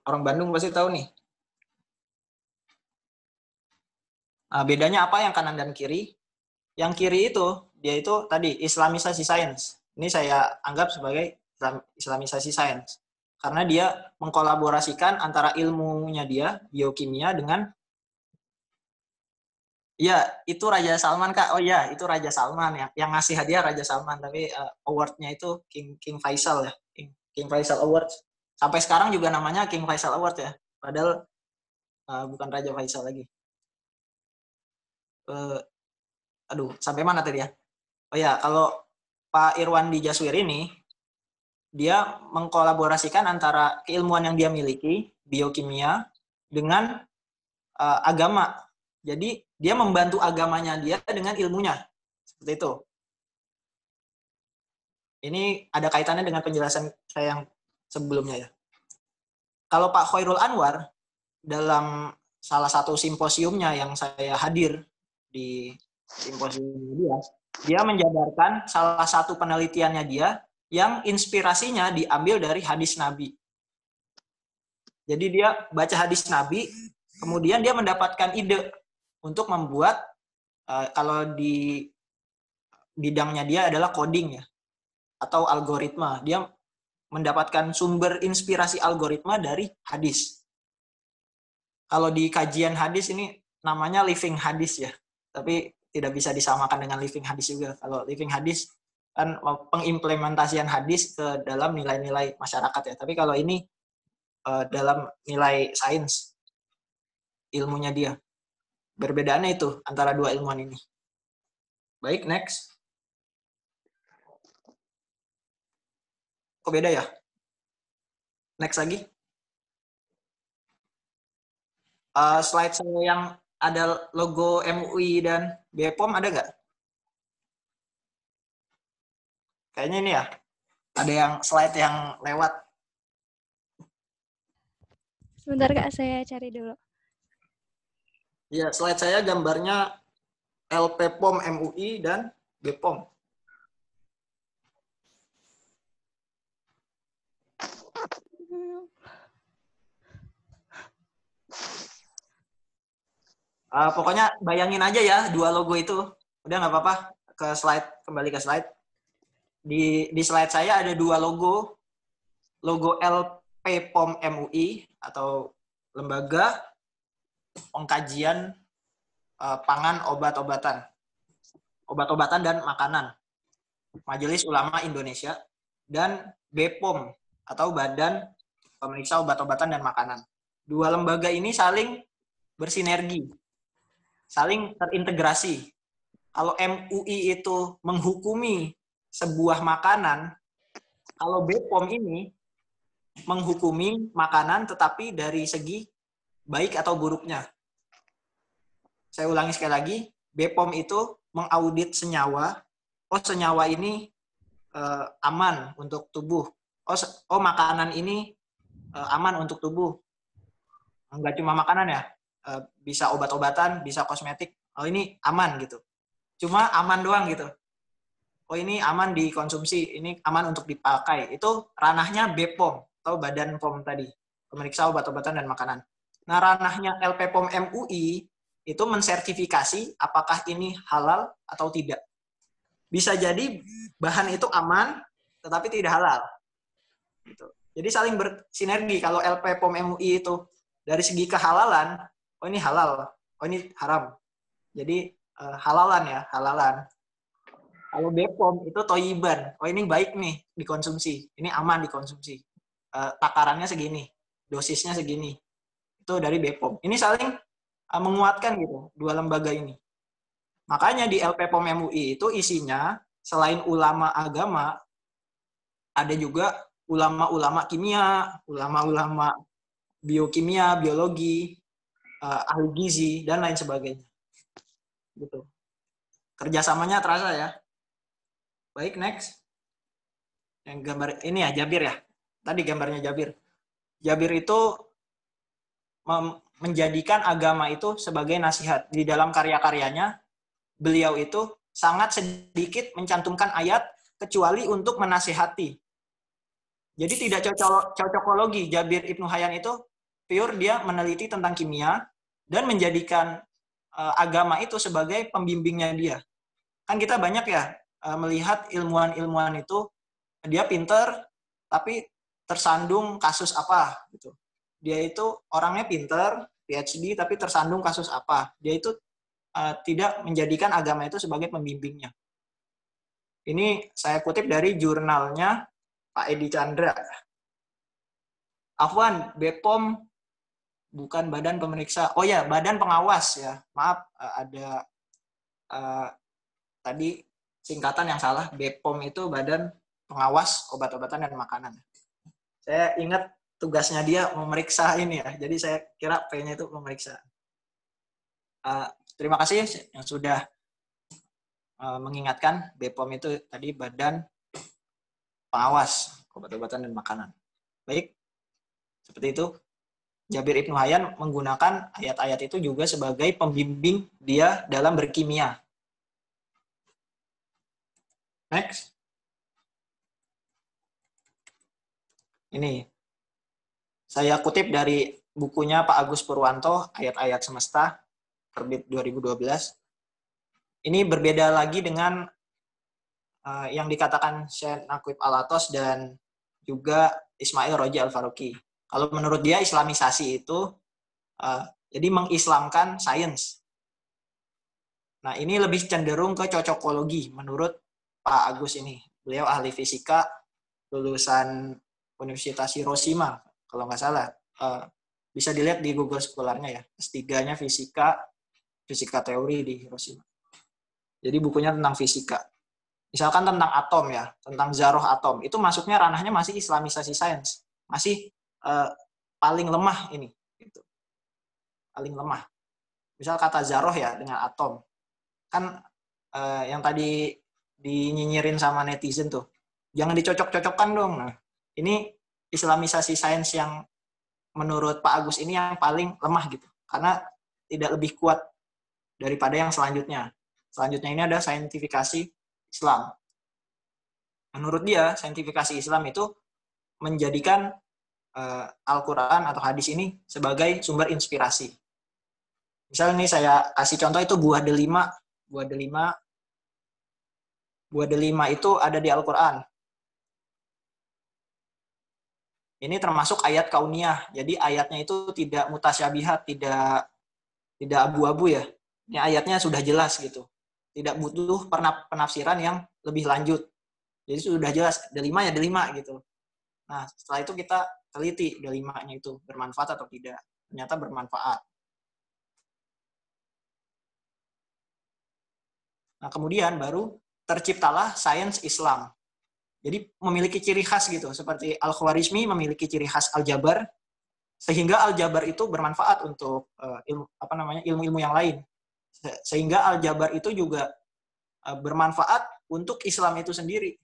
Orang Bandung pasti tahu nih. Nah, bedanya apa yang kanan dan kiri? Yang kiri itu, dia itu tadi islamisasi sains. Ini saya anggap sebagai islamisasi sains. Karena dia mengkolaborasikan antara ilmunya dia, biokimia, dengan ya, itu Raja Salman, Kak. Oh ya, itu Raja Salman ya. Yang ngasih hadiah Raja Salman, tapi award-nya itu King Faisal ya. King Faisal Award. Sampai sekarang juga namanya King Faisal Award ya. Padahal bukan Raja Faisal lagi. Sampai mana tadi ya? Oh ya, kalau Pak Irwandi Jaswir ini, dia mengkolaborasikan antara keilmuan yang dia miliki, biokimia, dengan agama. Jadi dia membantu agamanya dia dengan ilmunya. Seperti itu. Ini ada kaitannya dengan penjelasan saya yang sebelumnya ya. Kalau Pak Khairul Anwar, dalam salah satu simposiumnya yang saya hadir di simposium dia menjabarkan salah satu penelitiannya dia yang inspirasinya diambil dari hadis Nabi. Jadi dia baca hadis Nabi, kemudian dia mendapatkan ide untuk membuat, kalau di bidangnya dia adalah coding ya, atau algoritma. Dia mendapatkan sumber inspirasi algoritma dari hadis. Kalau di kajian hadis ini namanya living hadis ya, tapi tidak bisa disamakan dengan living hadis juga. Kalau living hadis kan pengimplementasian hadis ke dalam nilai-nilai masyarakat ya. Tapi kalau ini dalam nilai sains, ilmunya dia. Perbedaannya itu antara dua ilmuwan ini. Baik, next. Kok beda ya? Next lagi. Slide saya yang ada logo MUI dan BPOM ada nggak? Kayaknya ini ya. Ada yang slide yang lewat. Sebentar Kak, saya cari dulu. Ya, slide saya gambarnya LPPOM MUI dan BPOM. Pokoknya bayangin aja ya dua logo itu. Udah nggak apa-apa, kembali ke slide. Di slide saya ada dua logo. Logo LPPOM MUI atau Lembaga Pengkajian Pangan Obat-obatan dan Makanan, Majelis Ulama Indonesia, dan BPOM atau Badan Pemeriksa Obat-obatan dan Makanan. Dua lembaga ini saling bersinergi, saling terintegrasi. Kalau MUI itu menghukumi sebuah makanan, kalau BPOM ini menghukumi makanan tetapi dari segi baik atau buruknya. Saya ulangi sekali lagi, BPOM itu mengaudit senyawa. Oh, senyawa ini aman untuk tubuh. Oh, makanan ini aman untuk tubuh. Enggak cuma makanan ya, bisa obat-obatan, bisa kosmetik. Oh, ini aman gitu. Cuma aman doang gitu. Oh, ini aman dikonsumsi, ini aman untuk dipakai. Itu ranahnya BPOM atau Badan POM tadi, pemeriksa obat-obatan dan makanan. Nah, ranahnya LPPOM MUI itu mensertifikasi apakah ini halal atau tidak. Bisa jadi bahan itu aman, tetapi tidak halal. Gitu. Jadi saling bersinergi. Kalau LPPOM MUI itu dari segi kehalalan, oh ini halal, oh ini haram. Jadi halalan ya, halalan. Kalau BPOM itu toyiban, oh ini baik nih dikonsumsi, ini aman dikonsumsi. Takarannya segini, dosisnya segini. Itu dari BPOM. Ini saling menguatkan gitu, dua lembaga ini. Makanya di LPPOM MUI itu isinya selain ulama agama, ada juga ulama-ulama kimia, ulama-ulama biokimia, biologi, ahli gizi, dan lain sebagainya. Gitu. Kerjasamanya terasa ya. Baik, next. Yang gambar ini ya, Jabir ya. Tadi gambarnya Jabir. Jabir itu menjadikan agama itu sebagai nasihat. Di dalam karya-karyanya, beliau itu sangat sedikit mencantumkan ayat kecuali untuk menasihati. Jadi tidak cocokologi. Jabir Ibnu Hayyan itu pure dia meneliti tentang kimia dan menjadikan agama itu sebagai pembimbingnya dia. Kan kita banyak ya melihat ilmuwan-ilmuwan itu dia pinter tapi tersandung kasus apa gitu. Dia itu orangnya pinter, PhD tapi tersandung kasus apa. Dia itu tidak menjadikan agama itu sebagai pembimbingnya. Ini saya kutip dari jurnalnya Pak Edi Chandra. Afwan, BPOM bukan badan pemeriksa. Oh ya, badan pengawas ya. Maaf, ada tadi singkatan yang salah. BPOM itu badan pengawas obat-obatan dan makanan. Saya ingat tugasnya dia memeriksa ini ya. Jadi saya kira P-nya itu memeriksa. Terima kasih yang sudah mengingatkan. BPOM itu tadi badan pengawas obat-obatan dan makanan. Baik, seperti itu. Jabir Ibnu Hayyan menggunakan ayat-ayat itu juga sebagai pembimbing dia dalam berkimia. Next. Ini. Saya kutip dari bukunya Pak Agus Purwanto, Ayat-ayat Semesta, terbit 2012. Ini berbeda lagi dengan yang dikatakan Syekh Naqib Al-Atos dan juga Ismail Roji Al-Faruqi. Kalau menurut dia islamisasi itu jadi mengislamkan sains. Nah, ini lebih cenderung ke cocokologi menurut Pak Agus ini. Beliau ahli fisika, lulusan Universitas Hiroshima, kalau nggak salah. Bisa dilihat di Google Scholar-nya ya. S3-nya fisika teori di Hiroshima. Jadi bukunya tentang fisika. Misalkan tentang atom ya, tentang zaroh atom. Itu masuknya ranahnya masih islamisasi sains. Masih paling lemah ini. Gitu. Paling lemah. Misal kata zaroh ya dengan atom. Kan yang tadi dinyinyirin sama netizen tuh. Jangan dicocok-cocokkan dong. Nah, ini islamisasi sains yang menurut Pak Agus ini yang paling lemah gitu. Karena tidak lebih kuat daripada yang selanjutnya. Selanjutnya ini ada saintifikasi Islam. Menurut dia, saintifikasi Islam itu menjadikan Al-Quran atau hadis ini sebagai sumber inspirasi. Misalnya nih saya kasih contoh itu buah delima. Buah delima itu ada di Al-Quran. Ini termasuk ayat kauniyah. Jadi ayatnya itu tidak mutasyabihat, tidak abu-abu ya. Ini ayatnya sudah jelas gitu. Tidak butuh penafsiran yang lebih lanjut. Jadi sudah jelas, delima ya delima gitu. Nah, setelah itu kita teliti delimanya itu bermanfaat atau tidak. Ternyata bermanfaat. Nah, kemudian baru terciptalah sains Islam. Jadi memiliki ciri khas gitu, seperti Al-Khwarizmi memiliki ciri khas aljabar, sehingga aljabar itu bermanfaat untuk ilmu-ilmu yang lain. Sehingga aljabar itu juga bermanfaat untuk Islam itu sendiri.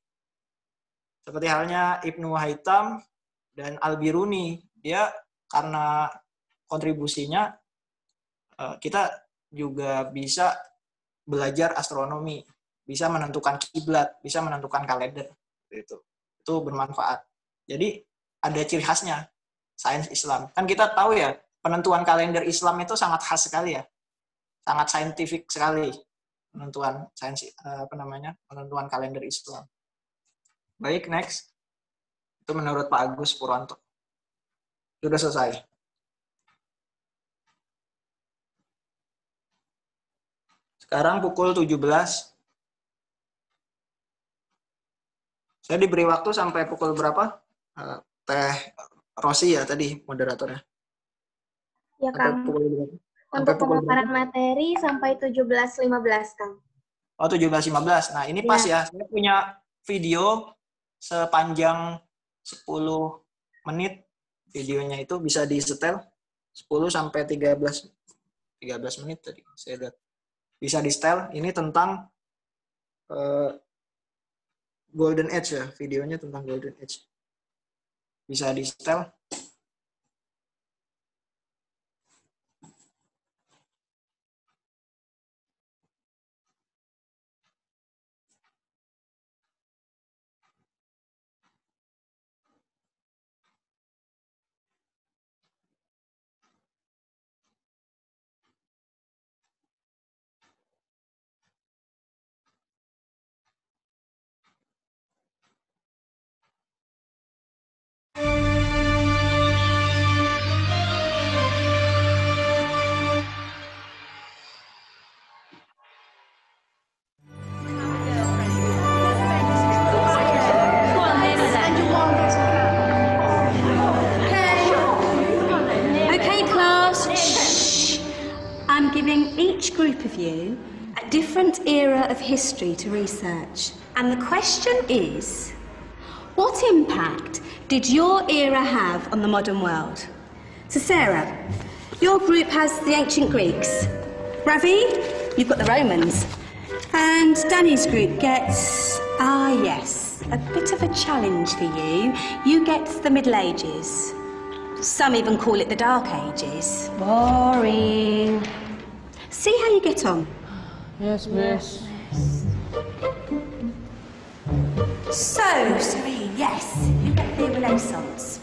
Seperti halnya Ibnu Haytham dan Al-Biruni, dia karena kontribusinya kita juga bisa belajar astronomi, bisa menentukan kiblat, bisa menentukan kalender. Itu bermanfaat. Jadi ada ciri khasnya sains Islam. Kan kita tahu ya, penentuan kalender Islam itu sangat khas sekali ya. Sangat saintifik sekali penentuan penentuan kalender Islam. Baik, next. Itu menurut Pak Agus Purwanto. Sudah selesai. Sekarang pukul 17. Saya diberi waktu sampai pukul berapa? Teh Rosi ya tadi moderatornya. Ya, Kang. Untuk pemaparan materi sampai 17.15, Kang. Oh, 17.15. Nah, ini pas ya. Saya punya video sepanjang 10 menit. Videonya itu bisa di-setel 10 sampai 13 menit tadi. Saya lihat. Bisa di-setel. Ini tentang Golden Age ya, videonya tentang Golden Age. Bisa di-setel. Each group of you a different era of history to research. And the question is, what impact did your era have on the modern world? So Sarah, your group has the ancient Greeks. Ravi, you've got the Romans. And Danny's group gets, yes, a bit of a challenge for you. You get the Middle Ages. Some even call it the Dark Ages. Boring. See how you get on. Yes, miss. So, Serene, yes, you get the Renaissance.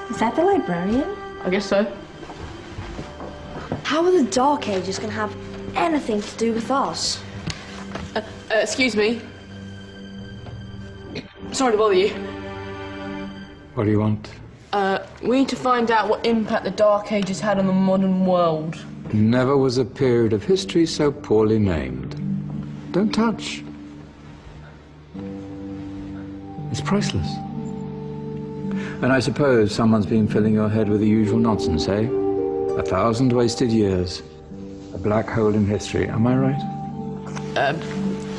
Is that the librarian? I guess so. How are the Dark Ages going to have anything to do with us? Excuse me. Sorry to bother you. What do you want? We need to find out what impact the Dark Ages had on the modern world. Never was a period of history so poorly named. Don't touch. It's priceless. And I suppose someone's been filling your head with the usual nonsense, eh? 1,000 wasted years. A black hole in history, am I right?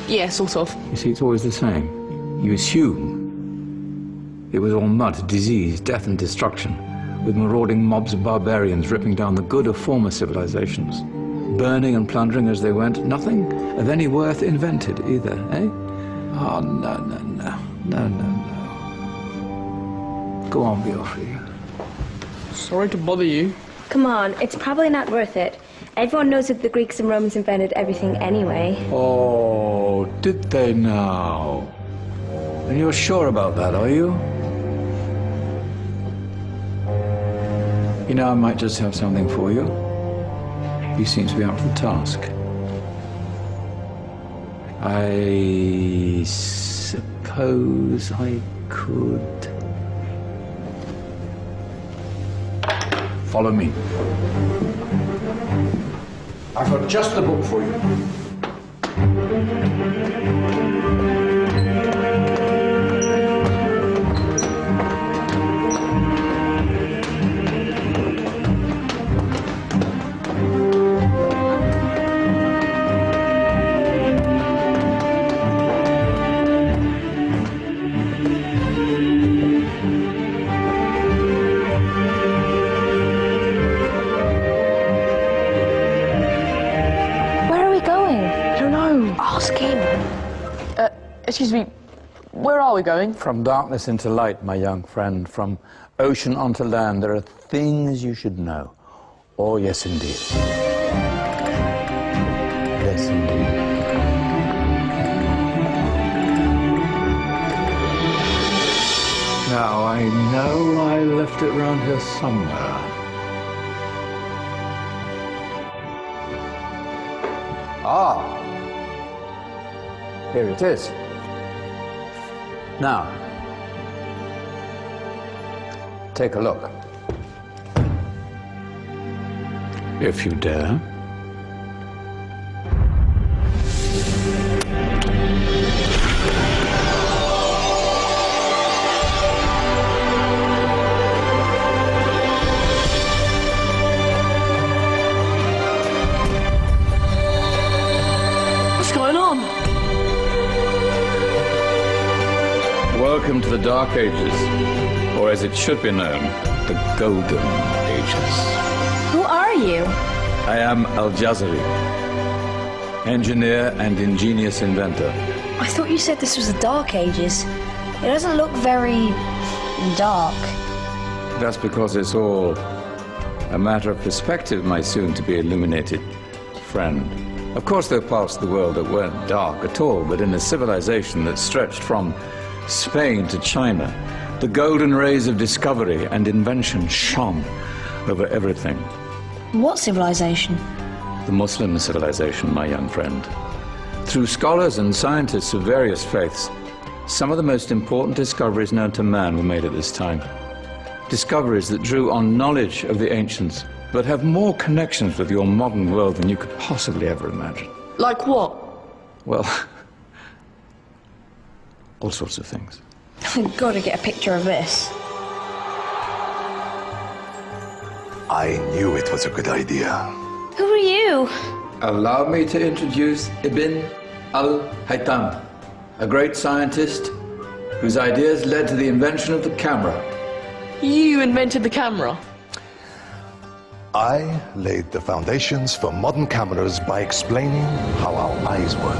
Yeah, sort of. You see, it's always the same. You assume it was all mud, disease, death and destruction, with marauding mobs of barbarians ripping down the good of former civilizations, burning and plundering as they went. Nothing of any worth invented either, eh? Oh, no. Go on, Beofrey. Sorry to bother you. Come on, it's probably not worth it. Everyone knows that the Greeks and Romans invented everything anyway. Oh, did they now? And you're sure about that, are you? You know, I might just have something for you. You seem to be up for the task. I suppose I could... Follow me. I've got just the book for you. Excuse me, where are we going? From darkness into light, my young friend. From ocean onto land. There are things you should know. Oh, yes, indeed. Yes, indeed. Now, I know I left it round here somewhere. Ah! Here it is. Now, take a look. If you dare. What's going on? Welcome to the Dark Ages, or as it should be known, the Golden Ages. Who are you? I am Al-Jazari, engineer and ingenious inventor. I thought you said this was the Dark Ages. It doesn't look very dark. That's because it's all a matter of perspective, my soon-to-be illuminated friend. Of course, there are parts of the world that weren't dark at all, but in a civilization that stretched from Spain to China, the golden rays of discovery and invention shone over everything. What civilization? The Muslim civilization, my young friend. Through scholars and scientists of various faiths, some of the most important discoveries known to man were made at this time. Discoveries that drew on knowledge of the ancients, but have more connections with your modern world than you could possibly ever imagine. Like what? Well, all sorts of things. I've got to get a picture of this. I knew it was a good idea. Who are you? Allow me to introduce Ibn al-Haytham, a great scientist whose ideas led to the invention of the camera. You invented the camera? I laid the foundations for modern cameras by explaining how our eyes work.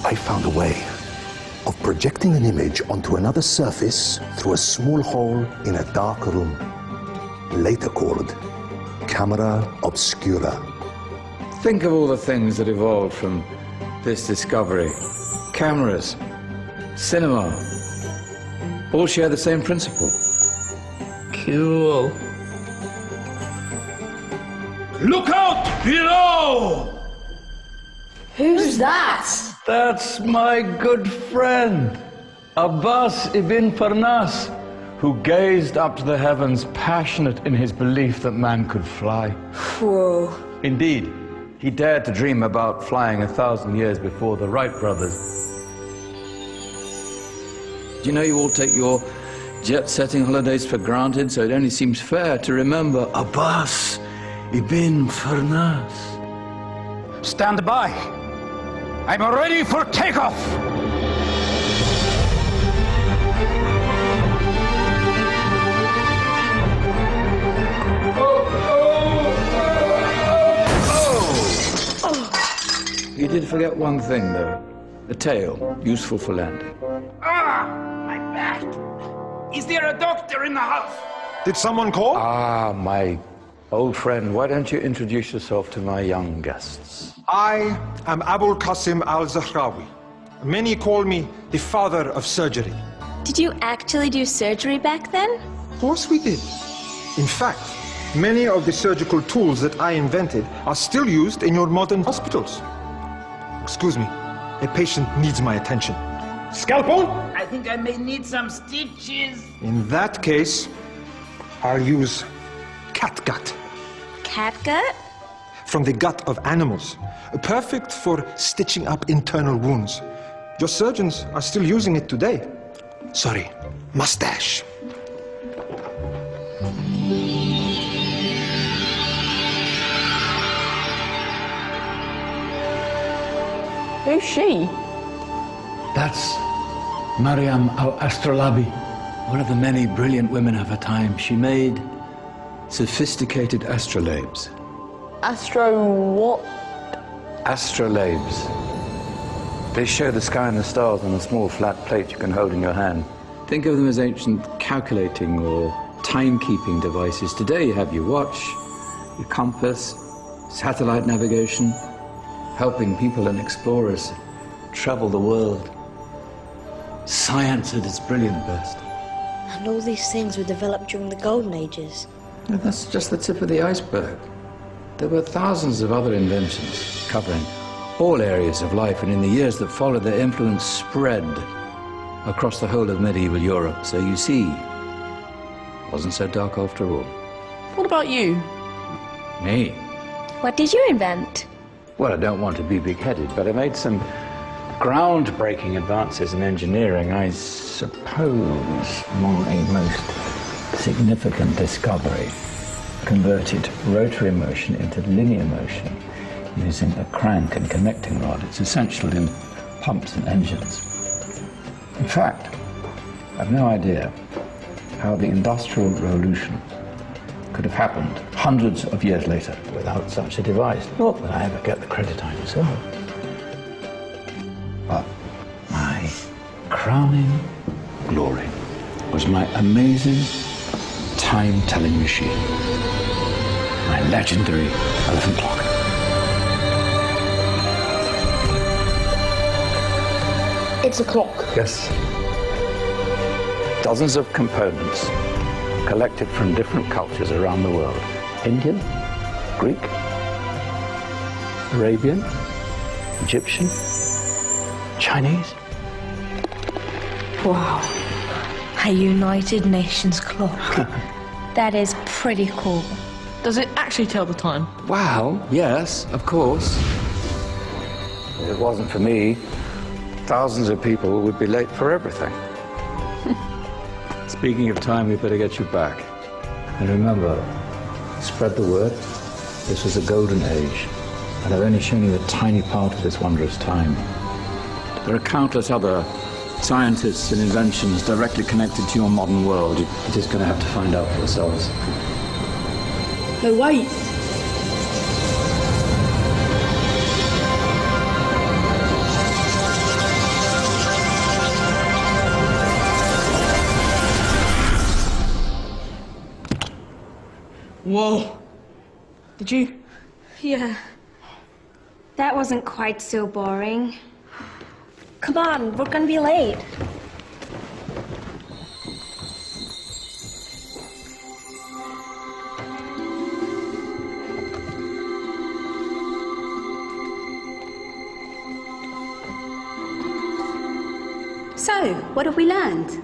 I found a way of projecting an image onto another surface through a small hole in a dark room, later called camera obscura. Think of all the things that evolved from this discovery. Cameras, cinema, all share the same principle. Cool. Look out below! Who's that? That's my good friend, Abbas ibn Farnas, who gazed up to the heavens, passionate in his belief that man could fly. Whoa. Indeed, he dared to dream about flying 1,000 years before the Wright brothers. Do you know you all take your jet-setting holidays for granted, so it only seems fair to remember Abbas ibn Farnas. Stand by. I'm ready for takeoff. You did forget one thing, though. The tail, useful for landing. Ah, my back. Is there a doctor in the house? Did someone call? Ah, my old friend, why don't you introduce yourself to my young guests? I am Abul Qasim al-Zahrawi. Many call me the father of surgery. Did you actually do surgery back then? Of course we did. In fact, many of the surgical tools that I invented are still used in your modern hospitals. Excuse me, a patient needs my attention. Scalpel? I think I may need some stitches. In that case, I'll use catgut. Catgut? From the gut of animals. Perfect for stitching up internal wounds. Your surgeons are still using it today. Sorry, mustache. Who's she? That's Maryam al-Astrolabi, one of the many brilliant women of her time. She made sophisticated astrolabes. Astro what? Astrolabes. They show the sky and the stars on a small flat plate you can hold in your hand. Think of them as ancient calculating or timekeeping devices. Today you have your watch, your compass, satellite navigation, helping people and explorers travel the world. Science at its brilliant best. And all these things were developed during the Golden Ages. And that's just the tip of the iceberg. There were thousands of other inventions covering all areas of life, and in the years that followed, their influence spread across the whole of medieval Europe. So you see, it wasn't so dark after all. What about you? Me? What did you invent? Well, I don't want to be big-headed, but I made some groundbreaking advances in engineering. I suppose my most significant discovery converted rotary motion into linear motion using a crank and connecting rod. It's essential in pumps and engines. In fact, I've no idea how the Industrial Revolution could have happened hundreds of years later without such a device. Not that I ever get the credit I deserve. But my crowning glory was my amazing time-telling machine, my legendary elephant clock. It's a clock. Yes. Dozens of components collected from different cultures around the world. Indian, Greek, Arabian, Egyptian, Chinese. Wow. A United Nations clock. That is pretty cool. Does it actually tell the time? Well, yes, of course. If it wasn't for me, thousands of people would be late for everything. Speaking of time, we better get you back. And remember, spread the word. This was a golden age, and I've only shown you a tiny part of this wondrous time. There are countless other scientists and inventions directly connected to your modern world. You're just going to have to find out for yourselves. No, wait. Whoa. Did you? Yeah. That wasn't quite so boring. Come on, we're gonna be late. So, what have we learned?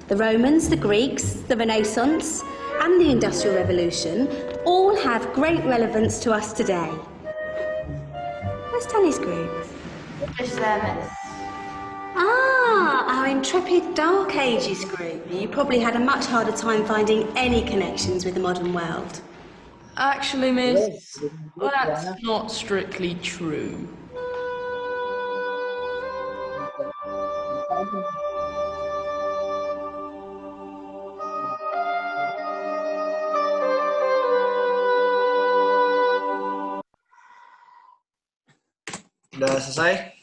The Romans, the Greeks, the Renaissance, and the Industrial Revolution all have great relevance to us today. Where's Tanya's group? Just them. Ah, our intrepid Dark Ages group. You probably had a much harder time finding any connections with the modern world. Actually, miss, that's not strictly true. Udah selesai?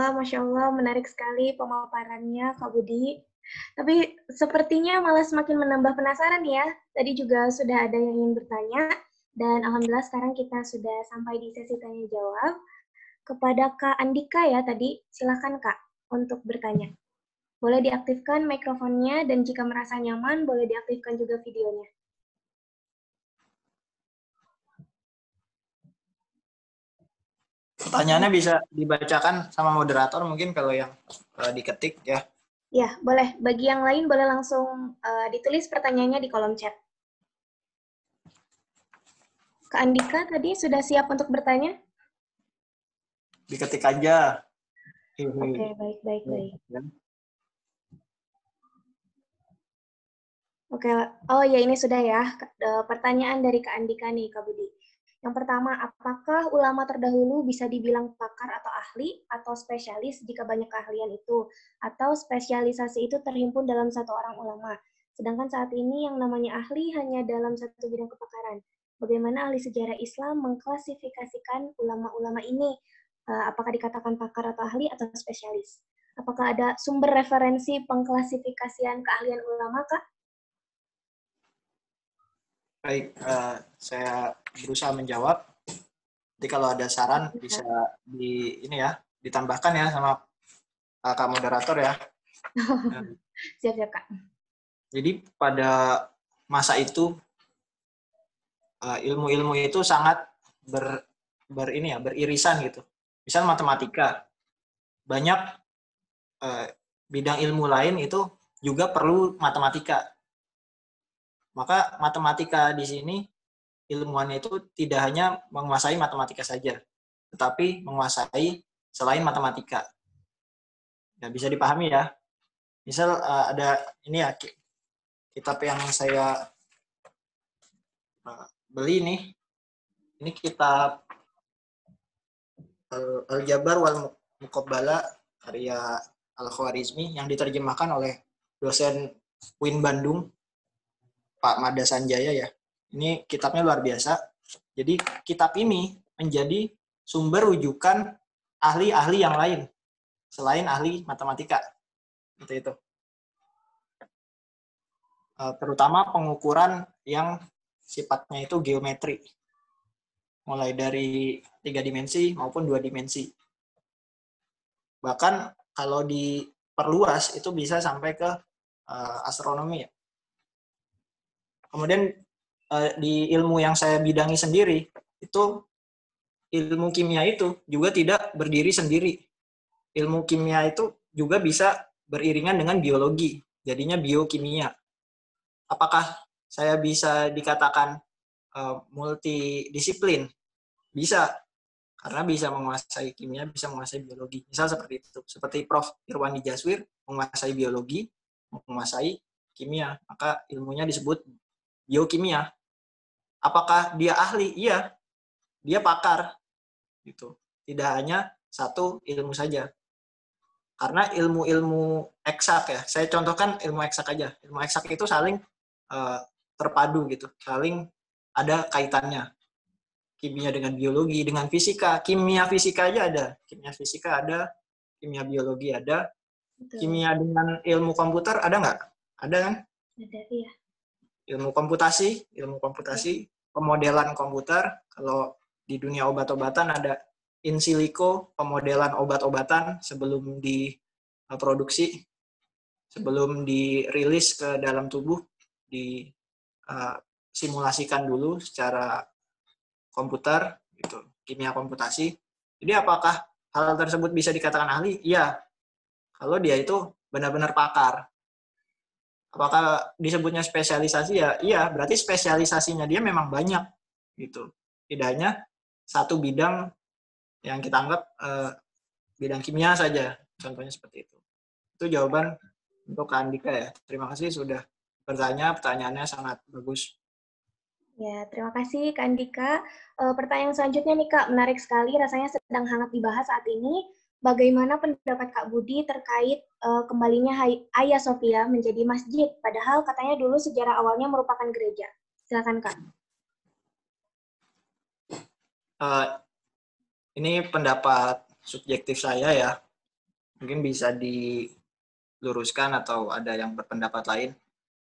Masya Allah, menarik sekali pemaparannya Kak Budi. Tapi sepertinya malah semakin menambah penasaran ya. Tadi juga sudah ada yang ingin bertanya, dan alhamdulillah sekarang kita sudah sampai di sesi tanya jawab. Kepada Kak Andika ya tadi, silakan Kak untuk bertanya. Boleh diaktifkan mikrofonnya, dan jika merasa nyaman, boleh diaktifkan juga videonya. Pertanyaannya bisa dibacakan sama moderator mungkin kalau yang diketik ya. Ya, boleh. Bagi yang lain boleh langsung ditulis pertanyaannya di kolom chat. Kak Andika tadi sudah siap untuk bertanya? Diketik aja. Oke, baik. Oke, oh ya ini sudah ya. Pertanyaan dari Kak Andika nih, Kak Budi. Yang pertama, apakah ulama terdahulu bisa dibilang pakar atau ahli atau spesialis jika banyak keahlian itu? Atau spesialisasi itu terhimpun dalam satu orang ulama? Sedangkan saat ini yang namanya ahli hanya dalam satu bidang kepakaran. bagaimana ahli sejarah Islam mengklasifikasikan ulama-ulama ini? Apakah dikatakan pakar atau ahli atau spesialis? Apakah ada sumber referensi pengklasifikasian keahlian ulama, Kak? Baik, saya berusaha menjawab. Jadi kalau ada saran bisa ditambahkan ya sama Kak moderator ya. Siap, Kak. Jadi pada masa itu ilmu-ilmu itu sangat beririsan gitu. Misal matematika, banyak bidang ilmu lain itu juga perlu matematika. Maka matematika di sini ilmuannya itu tidak hanya menguasai matematika saja, tetapi menguasai selain matematika. Ya, bisa dipahami ya. Misal ada ini ya kitab yang saya beli nih. Ini kitab Al-Jabar wal Muqabbala karya Al-Khwarizmi yang diterjemahkan oleh dosen UIN Bandung, Pak Mada Sanjaya ya. Ini kitabnya luar biasa. Jadi kitab ini menjadi sumber rujukan ahli-ahli yang lain selain ahli matematika. Itu. Terutama pengukuran yang sifatnya itu geometri. Mulai dari 3 dimensi maupun 2 dimensi. Bahkan kalau diperluas itu bisa sampai ke astronomi ya. Kemudian di ilmu yang saya bidangi sendiri, itu ilmu kimia itu juga tidak berdiri sendiri. Ilmu kimia itu juga bisa beriringan dengan biologi, jadinya biokimia. Apakah saya bisa dikatakan multidisiplin? Bisa, karena bisa menguasai kimia, bisa menguasai biologi. Misal seperti itu, seperti Prof. Irwandi Jaswir menguasai biologi, menguasai kimia, maka ilmunya disebut biokimia. Apakah dia ahli? Iya, dia pakar. Gitu. Tidak hanya satu ilmu saja. Karena ilmu-ilmu eksak ya, saya contohkan ilmu eksak aja. Ilmu eksak itu saling terpadu gitu, saling ada kaitannya. Kimia dengan biologi, dengan fisika. Kimia fisika aja ada. Kimia fisika ada, kimia biologi ada. Betul. Kimia dengan ilmu komputer ada nggak? Ada kan? Ada, iya. Ilmu komputasi, pemodelan komputer. Kalau di dunia obat-obatan ada in silico, pemodelan obat-obatan sebelum diproduksi, sebelum dirilis ke dalam tubuh, disimulasikan dulu secara komputer, gitu, kimia komputasi. Jadi apakah hal tersebut bisa dikatakan ahli? Iya, kalau dia itu benar-benar pakar. Apakah disebutnya spesialisasi? Ya, iya, berarti spesialisasinya dia memang banyak, gitu. Tidak hanya satu bidang yang kita anggap bidang kimia saja, contohnya seperti itu. Itu jawaban untuk Kak Andika ya. Terima kasih sudah bertanya, pertanyaannya sangat bagus. Ya, terima kasih Kak Andika. Pertanyaan selanjutnya nih Kak, menarik sekali, rasanya sedang hangat dibahas saat ini. Bagaimana pendapat Kak Budi terkait kembalinya Hagia Sophia menjadi masjid, padahal katanya dulu sejarah awalnya merupakan gereja. Silakan Kak. Ini pendapat subjektif saya ya. Mungkin bisa diluruskan atau ada yang berpendapat lain.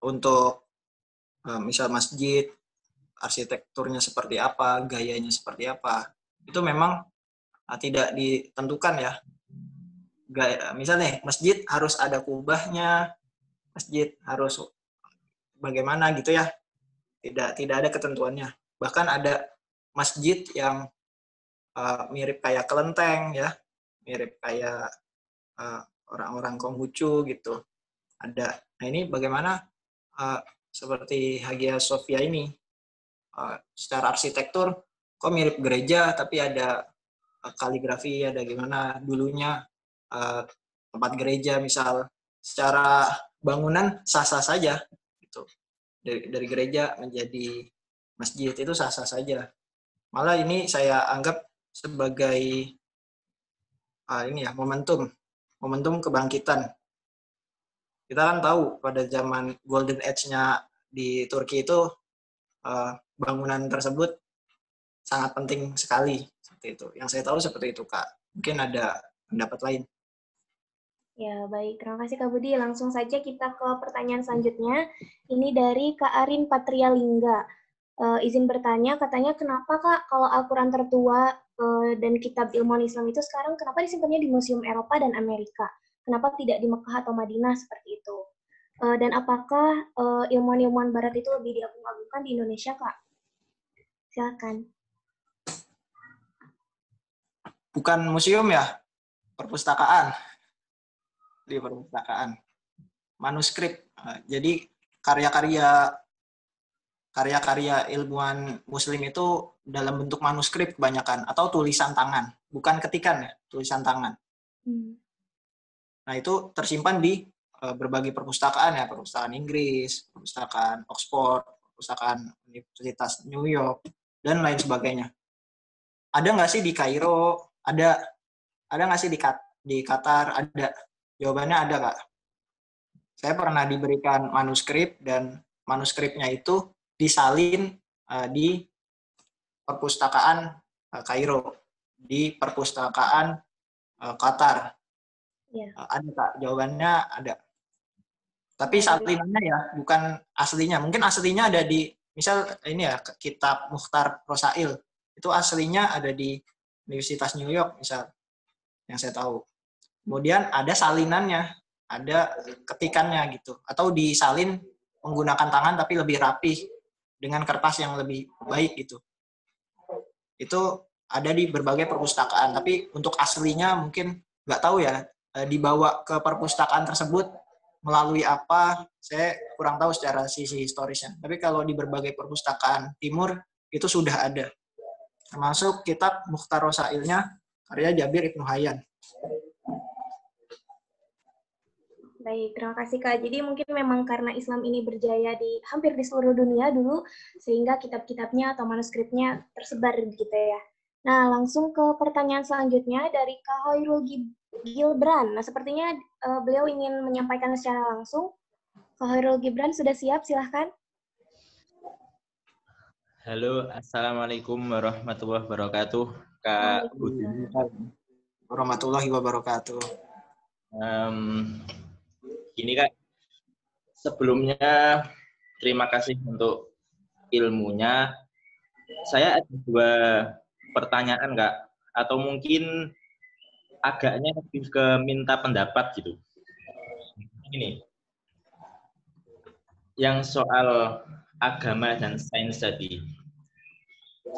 Untuk misal masjid, arsitekturnya seperti apa, gayanya seperti apa, itu memang tidak ditentukan ya. Misalnya masjid harus ada kubahnya, masjid harus bagaimana gitu ya. Tidak ada ketentuannya. Bahkan ada masjid yang mirip kayak kelenteng ya, mirip kayak orang-orang Konghucu gitu. Ada. Nah ini bagaimana seperti Hagia Sophia ini secara arsitektur kok mirip gereja tapi ada kaligrafi, ada gimana dulunya tempat gereja misal. Secara bangunan sah-sah saja gitu. Dari gereja menjadi masjid itu sah-sah saja. Malah ini saya anggap sebagai momentum kebangkitan. Kita kan tahu pada zaman Golden Age-nya di Turki itu bangunan tersebut sangat penting sekali. Seperti itu. Yang saya tahu seperti itu, Kak. Mungkin ada pendapat lain. Ya, baik. Terima kasih Kak Budi. Langsung saja kita ke pertanyaan selanjutnya. Ini dari Kak Arin Patrialingga. Izin bertanya, katanya kenapa Kak kalau Al-Quran tertua dan kitab ilmuwan Islam itu sekarang kenapa disimpannya di Museum Eropa dan Amerika? Kenapa tidak di Mekah atau Madinah seperti itu? Dan apakah ilmuwan-ilmuwan Barat itu lebih diagung-agungkan di Indonesia, Kak? Silakan. Bukan museum ya, perpustakaan. Di perpustakaan. Manuskrip. Jadi karya-karya ilmuwan Muslim itu dalam bentuk manuskrip kebanyakan atau tulisan tangan, bukan ketikan ya, tulisan tangan. Nah itu tersimpan di berbagai perpustakaan ya, perpustakaan Inggris, perpustakaan Oxford, perpustakaan Universitas New York dan lain sebagainya. Ada nggak sih di Kairo? Ada nggak sih di Qatar? Ada. Jawabannya ada, Kak. Saya pernah diberikan manuskrip dan manuskripnya itu disalin di perpustakaan Kairo, di perpustakaan Qatar. Ya. Ada, Kak. Jawabannya ada. Tapi salinannya ya, bukan aslinya. Mungkin aslinya ada di, misal ini ya, kitab Mukhtar Rosail. Itu aslinya ada di Universitas New York, misal. Yang saya tahu. Kemudian ada salinannya, ada ketikannya gitu. Atau disalin menggunakan tangan tapi lebih rapi, dengan kertas yang lebih baik gitu. Itu ada di berbagai perpustakaan. Tapi untuk aslinya mungkin nggak tahu ya, dibawa ke perpustakaan tersebut melalui apa, saya kurang tahu secara sisi historisnya. Tapi kalau di berbagai perpustakaan timur, itu sudah ada. Termasuk kitab Mukhtar Rosailnya, karya Jabir Ibnu Hayyan. Baik, terima kasih Kak. Jadi mungkin memang karena Islam ini berjaya di hampir di seluruh dunia dulu, sehingga kitab-kitabnya atau manuskripnya tersebar gitu ya. Nah, langsung ke pertanyaan selanjutnya dari Kak Hoirul Gibran. Nah, sepertinya beliau ingin menyampaikan secara langsung. Kak Hoirul Gibran sudah siap, silahkan. Halo, Assalamualaikum warahmatullahi wabarakatuh. Kak Budi. Warahmatullahi wabarakatuh. Gini Kak, sebelumnya terima kasih untuk ilmunya. Saya ada 2 pertanyaan Kak, atau mungkin agaknya lebih ke minta pendapat gitu. Ini, yang soal agama dan sains tadi.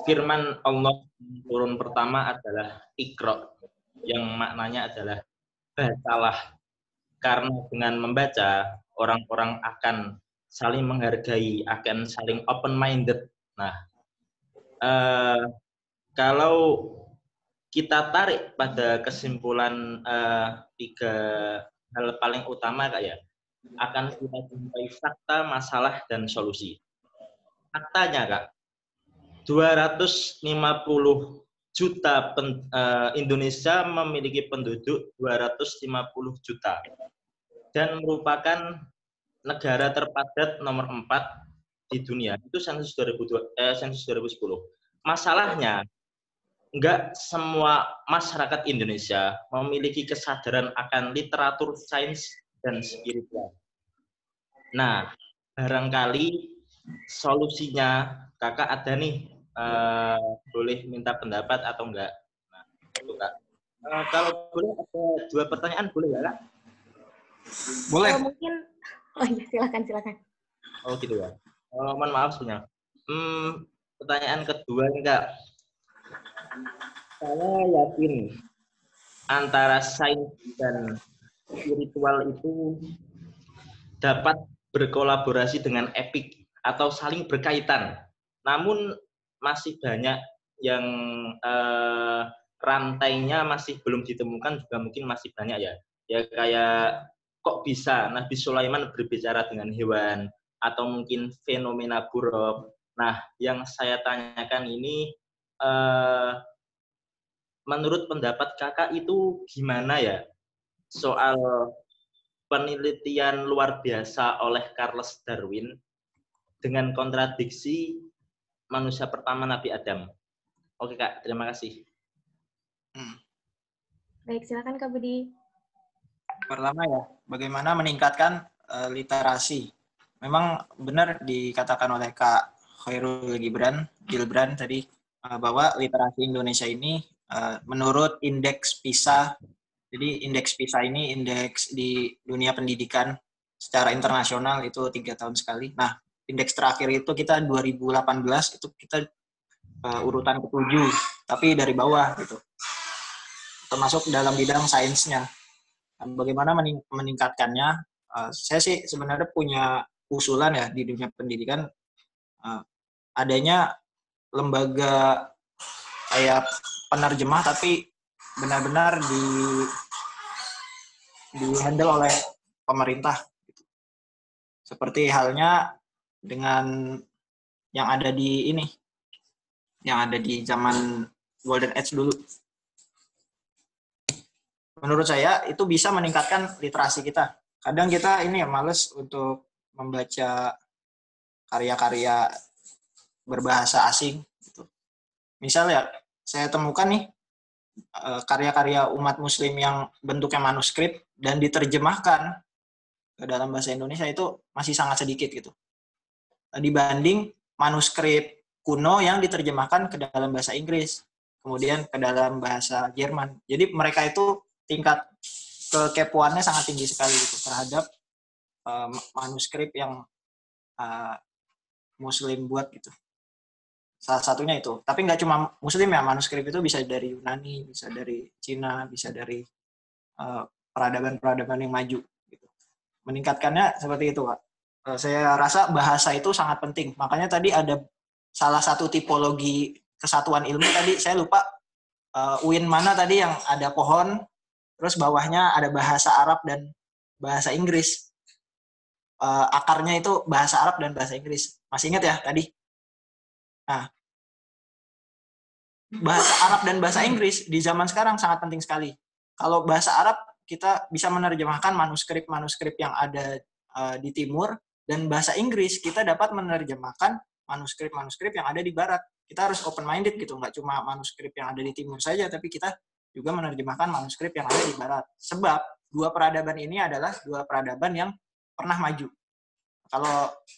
Firman Allah turun pertama adalah Iqra, yang maknanya adalah bacalah. Karena dengan membaca, orang-orang akan saling menghargai, akan saling open-minded. Nah, kalau kita tarik pada kesimpulan 3 hal paling utama, Kak ya, akan kita jumpai fakta, masalah, dan solusi. Faktanya, Kak, 250 juta Indonesia memiliki penduduk 250 juta dan merupakan negara terpadat nomor 4 di dunia. Itu sensus 2010. Masalahnya, enggak semua masyarakat Indonesia memiliki kesadaran akan literatur, sains, dan spiritual. Nah, barangkali solusinya Kakak ada nih, boleh minta pendapat atau enggak? Nah, itu Kak. Kalau boleh ada 2 pertanyaan, boleh ya Kak? Boleh. Mungkin, oh iya silakan. Oh gitu ya. Mohon maaf sebenarnya. Pertanyaan kedua nih Kak. Saya yakin antara sains dan spiritual itu dapat berkolaborasi dengan epik atau saling berkaitan. Namun masih banyak yang rantainya masih belum ditemukan, juga mungkin masih banyak ya. Ya kayak kok bisa Nabi Sulaiman berbicara dengan hewan, atau mungkin fenomena buruk. Nah, yang saya tanyakan ini, menurut pendapat Kakak itu gimana ya soal penelitian luar biasa oleh Charles Darwin dengan kontradiksi manusia pertama Nabi Adam. Oke Kak, terima kasih. Baik, silakan Kak Budi. Pertama ya, bagaimana meningkatkan literasi. Memang benar dikatakan oleh Kak Khairul Gibran tadi bahwa literasi Indonesia ini menurut indeks PISA, jadi indeks PISA ini indeks di dunia pendidikan secara internasional itu 3 tahun sekali. Nah, indeks terakhir itu kita 2018 itu kita urutan ke-7, tapi dari bawah gitu. Termasuk dalam bidang sainsnya. Bagaimana meningkatkannya? Saya sih sebenarnya punya usulan ya di dunia pendidikan adanya lembaga kayak penerjemah tapi benar-benar di handle oleh pemerintah. Seperti halnya dengan yang ada di ini, yang ada di zaman Golden Age dulu. Menurut saya itu bisa meningkatkan literasi kita. Kadang kita ini ya males untuk membaca karya-karya berbahasa asing. Gitu. Misal ya, saya temukan nih karya-karya umat muslim yang bentuknya manuskrip dan diterjemahkan ke dalam bahasa Indonesia itu masih sangat sedikit gitu. Dibanding manuskrip kuno yang diterjemahkan ke dalam bahasa Inggris, kemudian ke dalam bahasa Jerman. Jadi mereka itu tingkat kekepoannya sangat tinggi sekali gitu terhadap manuskrip yang Muslim buat gitu. Salah satunya itu. Tapi nggak cuma Muslim ya, manuskrip itu bisa dari Yunani, bisa dari Cina, bisa dari peradaban-peradaban yang maju. Gitu. Meningkatkannya seperti itu, Pak. Saya rasa bahasa itu sangat penting. Makanya tadi ada salah satu tipologi kesatuan ilmu tadi, saya lupa UIN mana tadi yang ada pohon, terus bawahnya ada bahasa Arab dan bahasa Inggris. Akarnya itu bahasa Arab dan bahasa Inggris. Masih ingat ya tadi? Nah, bahasa Arab dan bahasa Inggris di zaman sekarang sangat penting sekali. Kalau bahasa Arab, kita bisa menerjemahkan manuskrip-manuskrip yang ada di timur, dan bahasa Inggris kita dapat menerjemahkan manuskrip-manuskrip yang ada di barat. Kita harus open-minded gitu, nggak cuma manuskrip yang ada di timur saja, tapi kita juga menerjemahkan manuskrip yang ada di barat. Sebab dua peradaban ini adalah dua peradaban yang pernah maju.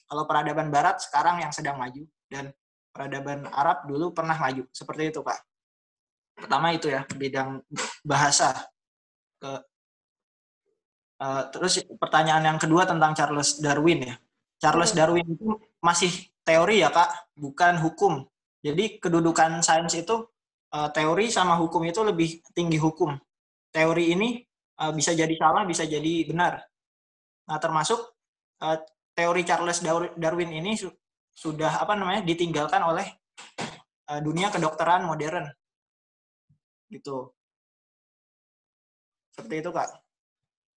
Kalau peradaban barat sekarang yang sedang maju, dan peradaban Arab dulu pernah maju. Seperti itu, Pak. Pertama itu ya, bidang bahasa. Terus pertanyaan yang kedua tentang Charles Darwin ya. Charles Darwin itu masih teori ya, Kak, bukan hukum. Jadi kedudukan sains itu teori sama hukum itu lebih tinggi hukum. Teori ini bisa jadi salah, bisa jadi benar. Nah, termasuk teori Charles Darwin ini sudah ditinggalkan oleh dunia kedokteran modern. Gitu. Seperti itu, Kak.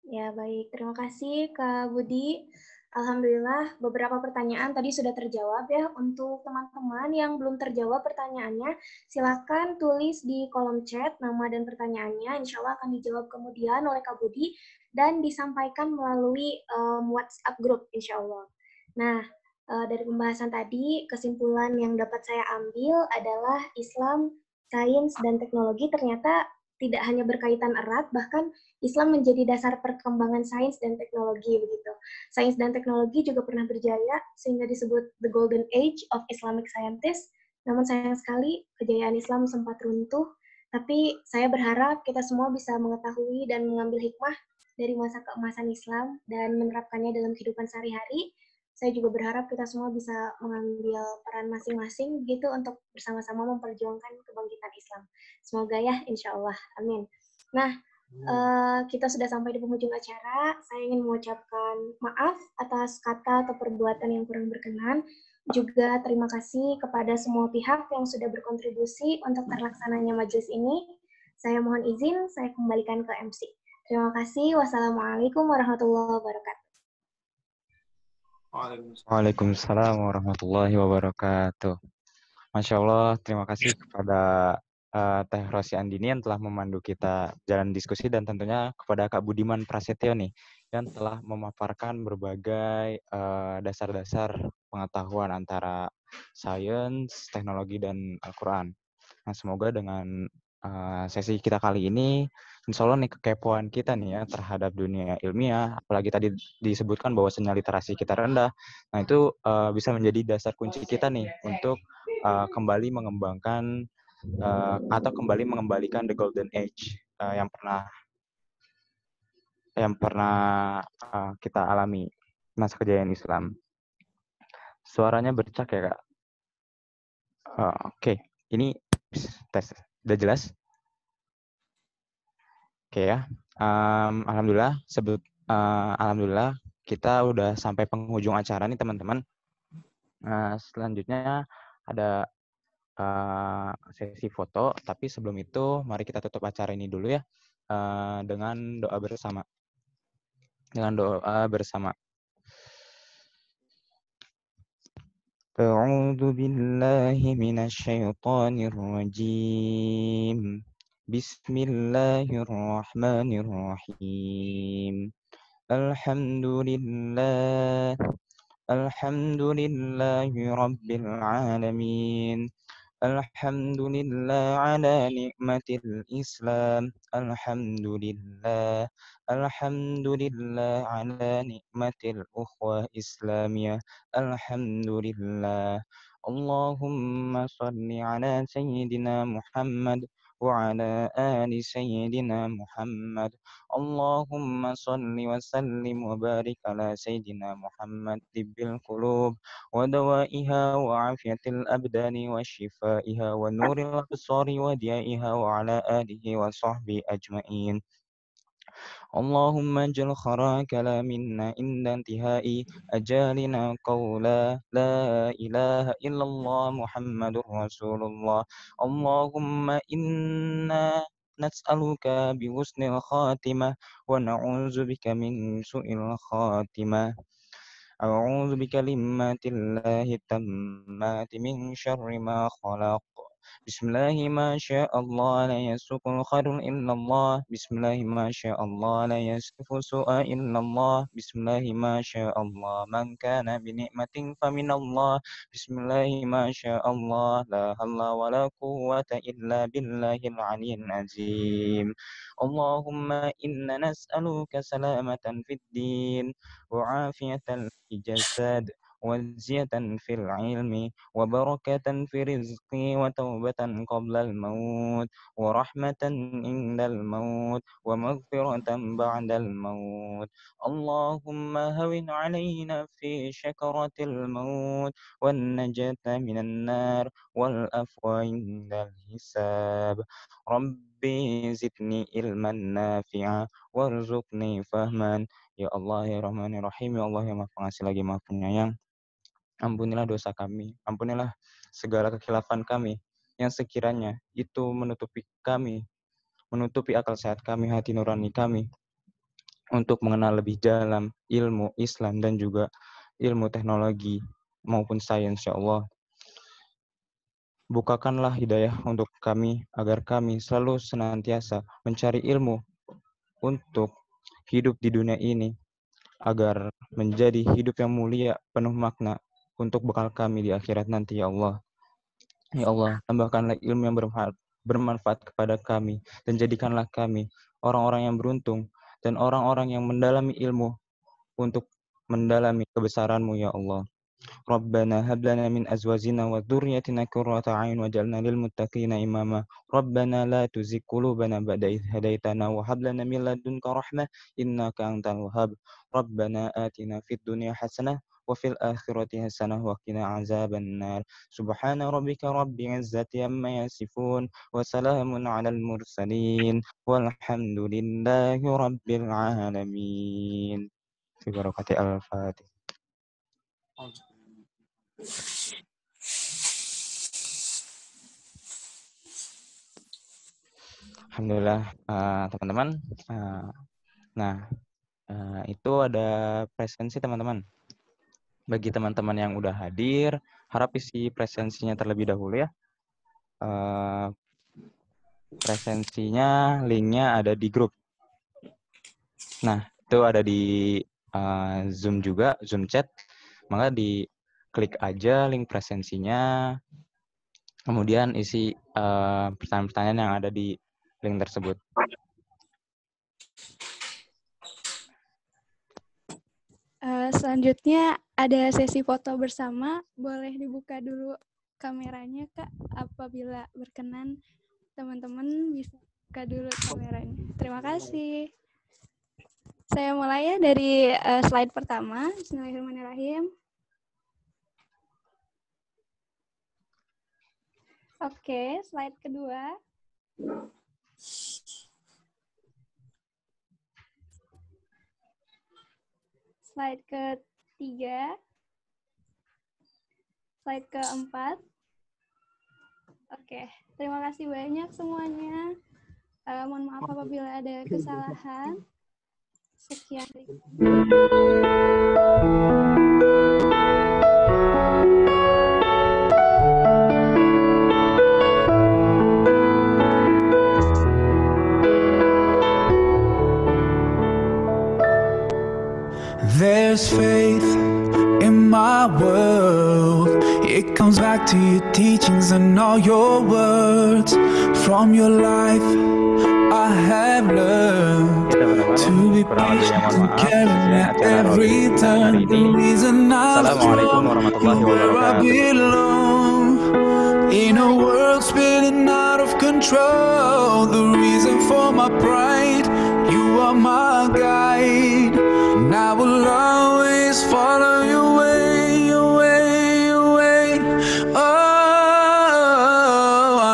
Ya, baik. Terima kasih, Kak Budi. Alhamdulillah, beberapa pertanyaan tadi sudah terjawab ya. Untuk teman-teman yang belum terjawab pertanyaannya, silakan tulis di kolom chat nama dan pertanyaannya. Insya Allah akan dijawab kemudian oleh Kak Budi dan disampaikan melalui WhatsApp group, insya Allah. Nah, dari pembahasan tadi, kesimpulan yang dapat saya ambil adalah Islam, sains, dan teknologi ternyata tidak hanya berkaitan erat, bahkan Islam menjadi dasar perkembangan sains dan teknologi begitu. Sains dan teknologi juga pernah berjaya sehingga disebut the golden age of Islamic scientists. Namun sayang sekali kejayaan Islam sempat runtuh. Tapi saya berharap kita semua bisa mengetahui dan mengambil hikmah dari masa keemasan Islam dan menerapkannya dalam kehidupan sehari-hari. Saya juga berharap kita semua bisa mengambil peran masing-masing gitu untuk bersama-sama memperjuangkan kebangkitan Islam. Semoga ya, insya Allah. Amin. Nah, kita sudah sampai di penghujung acara. Saya ingin mengucapkan maaf atas kata atau perbuatan yang kurang berkenan. Juga terima kasih kepada semua pihak yang sudah berkontribusi untuk terlaksananya majelis ini. Saya mohon izin, saya kembalikan ke MC. Terima kasih. Wassalamualaikum warahmatullahi wabarakatuh. Waalaikumsalam warahmatullahi wabarakatuh. Masya Allah, terima kasih kepada Teh Rosi Andini yang telah memandu kita jalan diskusi, dan tentunya kepada Kak Budiman Prasetyo nih yang telah memaparkan berbagai dasar-dasar pengetahuan antara sains, teknologi, dan Al-Quran. Nah, semoga dengan sesi kita kali ini, insya Allah nih kekepoan kita nih ya terhadap dunia ilmiah, apalagi tadi disebutkan bahwa sinyal literasi kita rendah, nah itu bisa menjadi dasar kunci kita nih untuk kembali mengembangkan atau kembali mengembalikan the golden age yang pernah kita alami masa kejayaan Islam. Suaranya bercak ya, Kak? Oke. Ini tes. Udah jelas? Oke ya. Alhamdulillah, alhamdulillah kita udah sampai penghujung acara nih teman-teman. Selanjutnya ada sesi foto, tapi sebelum itu mari kita tutup acara ini dulu ya dengan doa bersama. A'udzu billahi minasy syaithanir rajim. Bismillahirrahmanirrahim. Alhamdulillahi rabbil alamin. Alhamdulillah ala ni'matil Islam. Alhamdulillah ala ni'matil ukhwah Islamiyah. Alhamdulillah. Allahumma salli ala Sayyidina Muhammad wa ala ali Sayyidina Muhammad. Allahumma salli wa sallim wa barik ala Sayyidina Muhammad tibbil qulub wa dawaiha wa afiyatil abdani wa shifaiha wa nuril absari wa diaiha wa ala alihi wa sahbihi ajma'in. Allahumma jal khara kalamina inda intihai ajalina qawla la ilaha illallah Muhammadur Rasulullah. Allahumma inna nas'aluka bi husnil khatimah wa na'udzu bika min su'il khatimah. A'udzu bikalimatillahi tammati min syarri ma khalaq. Bismillahi ma sya'allah la yasuqul khairun illallah. Bismillahi ma sya'allah la yasufu su'a illallah. Bismillahi ma sya'allah man kana bi ni'matin faminallah. Bismillahi ma sya'allah la hawla wa la quwwata illa billahil aliyyil azim. Allahumma inna nas'aluka salamatan fid din wa afiyatan fil jasad وزية في العلم وبركة في رزقي وتوبة قبل الموت ورحمة عند الموت ومغفرة بعد الموت. اللهم هون علينا في شكرة الموت والنجاة من النار والعفو عند الحساب. ربي زدني علما نافعا وارزقني فهما. Ya Allah ya Rahman ya Rahim, ya Allah yang Maha Pengasih lagi Maha Penyayang. Ampunilah dosa kami, ampunilah segala kekhilafan kami yang sekiranya itu menutupi akal sehat kami, hati nurani kami untuk mengenal lebih dalam ilmu Islam dan juga ilmu teknologi maupun sains, ya Allah. Bukakanlah hidayah untuk kami agar kami selalu senantiasa mencari ilmu untuk hidup di dunia ini agar menjadi hidup yang mulia, penuh makna untuk bekal kami di akhirat nanti, ya Allah. Ya Allah, tambahkanlah ilmu yang bermanfaat kepada kami dan jadikanlah kami orang-orang yang beruntung dan orang-orang yang mendalami ilmu untuk mendalami kebesaran-Mu, ya Allah. Rabbana hab lana min azwajina wa dhurriyyatina qurrata a'yun waj'alna lil muttaqina imama. Rabbana la tuzigh qulubana ba'da idh hadaitana wa hab lana min ladunka rahmah innaka antal wahhab. Rabbana atina fid dunya hasanah wa fil akhirati hasanah wa qina azaban nar. Subhana rabbika rabbil izzati amma yasifun wa salamun 'alal mursalin walhamdulillahi rabbil alamin. Fi barakati al-Fatihah. Alhamdulillah, teman-teman. Itu ada presensi teman-teman. Bagi teman-teman yang udah hadir, harap isi presensinya terlebih dahulu ya. Presensinya, linknya ada di grup. Nah, itu ada di Zoom juga, Zoom chat. Maka klik aja link presensinya, kemudian isi pertanyaan-pertanyaan yang ada di link tersebut. Selanjutnya ada sesi foto bersama. Boleh dibuka dulu kameranya, Kak. Apabila berkenan, teman-teman bisa buka dulu kameranya. Terima kasih. Saya mulai ya dari slide pertama. Bismillahirrahmanirrahim. Oke, slide kedua. Slide ketiga. Slide keempat. Oke, terima kasih banyak semuanya. Mohon maaf apabila ada kesalahan. Sekian. There's faith in my world. It comes back to your teachings and all your words. From your life I have learned to be patient and caring at every turn. The reason I'm strong, where I belong. In a world spinning out of control, the reason for my pride, you are my guide. And I will always follow your way, your way, your way. Oh,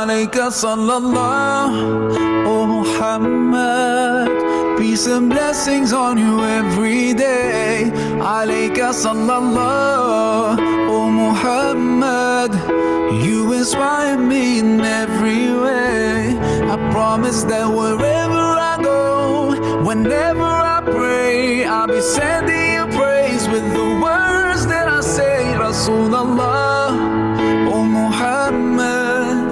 alayka sallallahu, oh Muhammad. Peace and blessings on you every day. Alayka sallallahu, oh Muhammad. You inspire me in every way. I promise that wherever I go, whenever I pray, I'll be sending you praise with the words that I say. Rasulullah, oh Muhammad,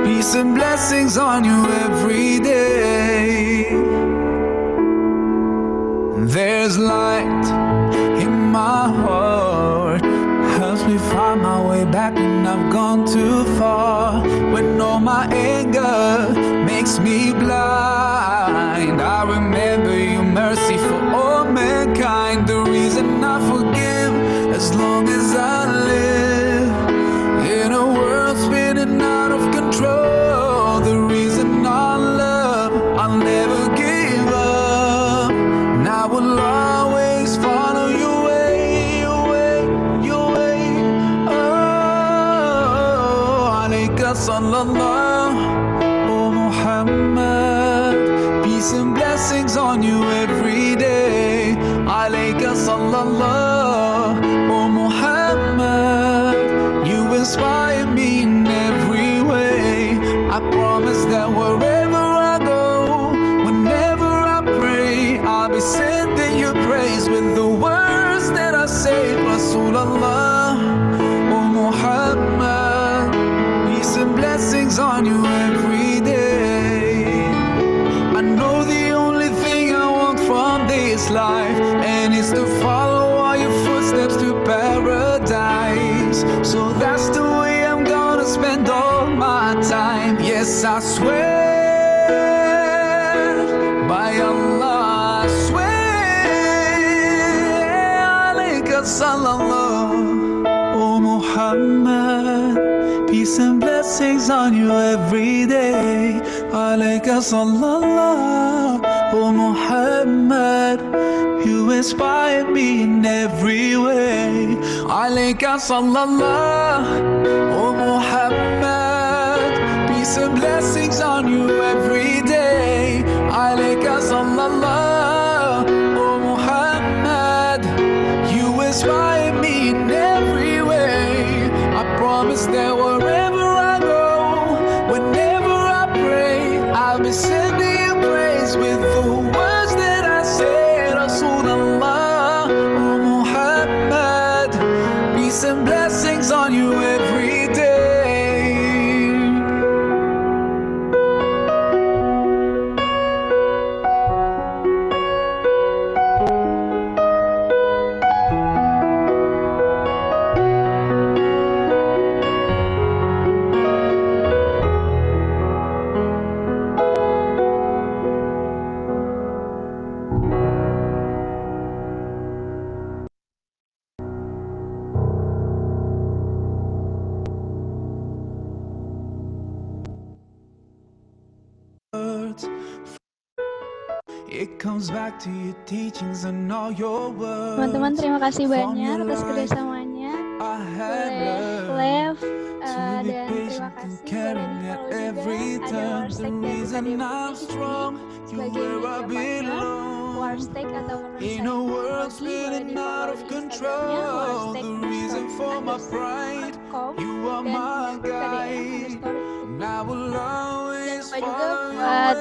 peace and blessings on you every day. There's light in my heart, helps me find my way back when I've gone too far. When all my anger makes me blind, I remember your mercy for all mankind. The reason I forgive as long as I live in a world spinning out of control. The reason I love, I'll never give up. And I will always follow your way, your way, your way. Oh, alayka sallallahu, oh Muhammad. Peace and blessings on you every day. Alayka sallallahu, oh Muhammad. You inspire me in every way. I promise that wherever I go, whenever I pray, I'll be sending you praise with the words that I say. Rasulullah, oh Muhammad. Peace and blessings on you every day. I know the only thing I want from this life, and it's to follow all your footsteps to paradise. So that's the way I'm gonna spend all my time. Yes, I swear, by Allah, I swear. Alayka sallallahu, oh Muhammad. Peace and blessings on you every day. Alayka sallallahu, oh Muhammad. You inspire me in every way. Alayka sallallahu, oh Muhammad. Peace and blessings on you every day. Alayka sallallahu, oh Muhammad. You inspire me in every way. I promise that wherever I go, whenever I pray, I'll be sending you praise with the words that I say. Rasulullah, oh Muhammad. Peace and blessings on you every day. It comes back to your teachings and all your words. Teman-teman, terima kasih banyak atas kerjasamanya. Boleh live dan terima kasih kepada Nicole juga. Ada Warstake dan KDP di sini sebagai media partner. Warstake atau Warstake boleh di follow di Instagramnya warstake_com dan KDM_. Jangan lupa juga buat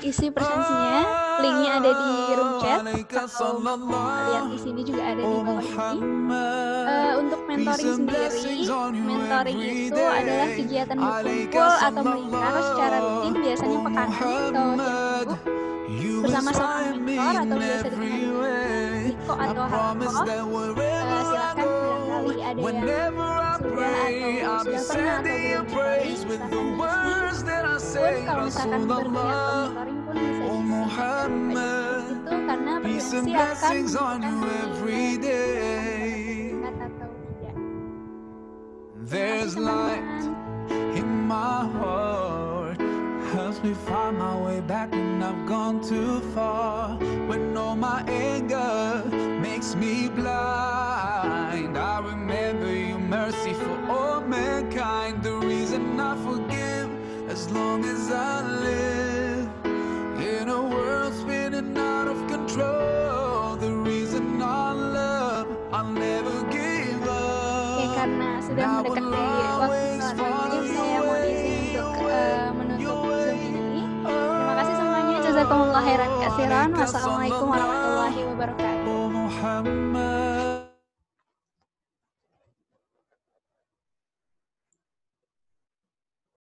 isi presensinya, linknya ada di room chat atau lihat di sini juga ada di bawah ini. Untuk mentoring sendiri, mentoring itu adalah kegiatan berkumpul atau melingkar secara rutin, biasanya pekanan atau tiap minggu bersama-sama mentor atau biasa dikenal Niko atau Halako. Silakan barangkali ada yang sudah pernah atau belum mentoring, silakan pun kalau misalkan berniat mentoring pun bisa itu karena berfungsi akan kata atau tidak. There's light in my heart, helps me find my way back when I've gone too far. When all my anger makes me blind, I remember your mercy for all mankind. The reason I forgive as long as I live in a world spinning out of control. The reason I love, I'll never give up. Oke, karena sudah mendekati waktu sholat maghrib, saya mau izin untuk menutup Zoom ini. Terima kasih semuanya. Jazakumullah khairan katsiran. Wassalamualaikum warahmatullahi wabarakatuh.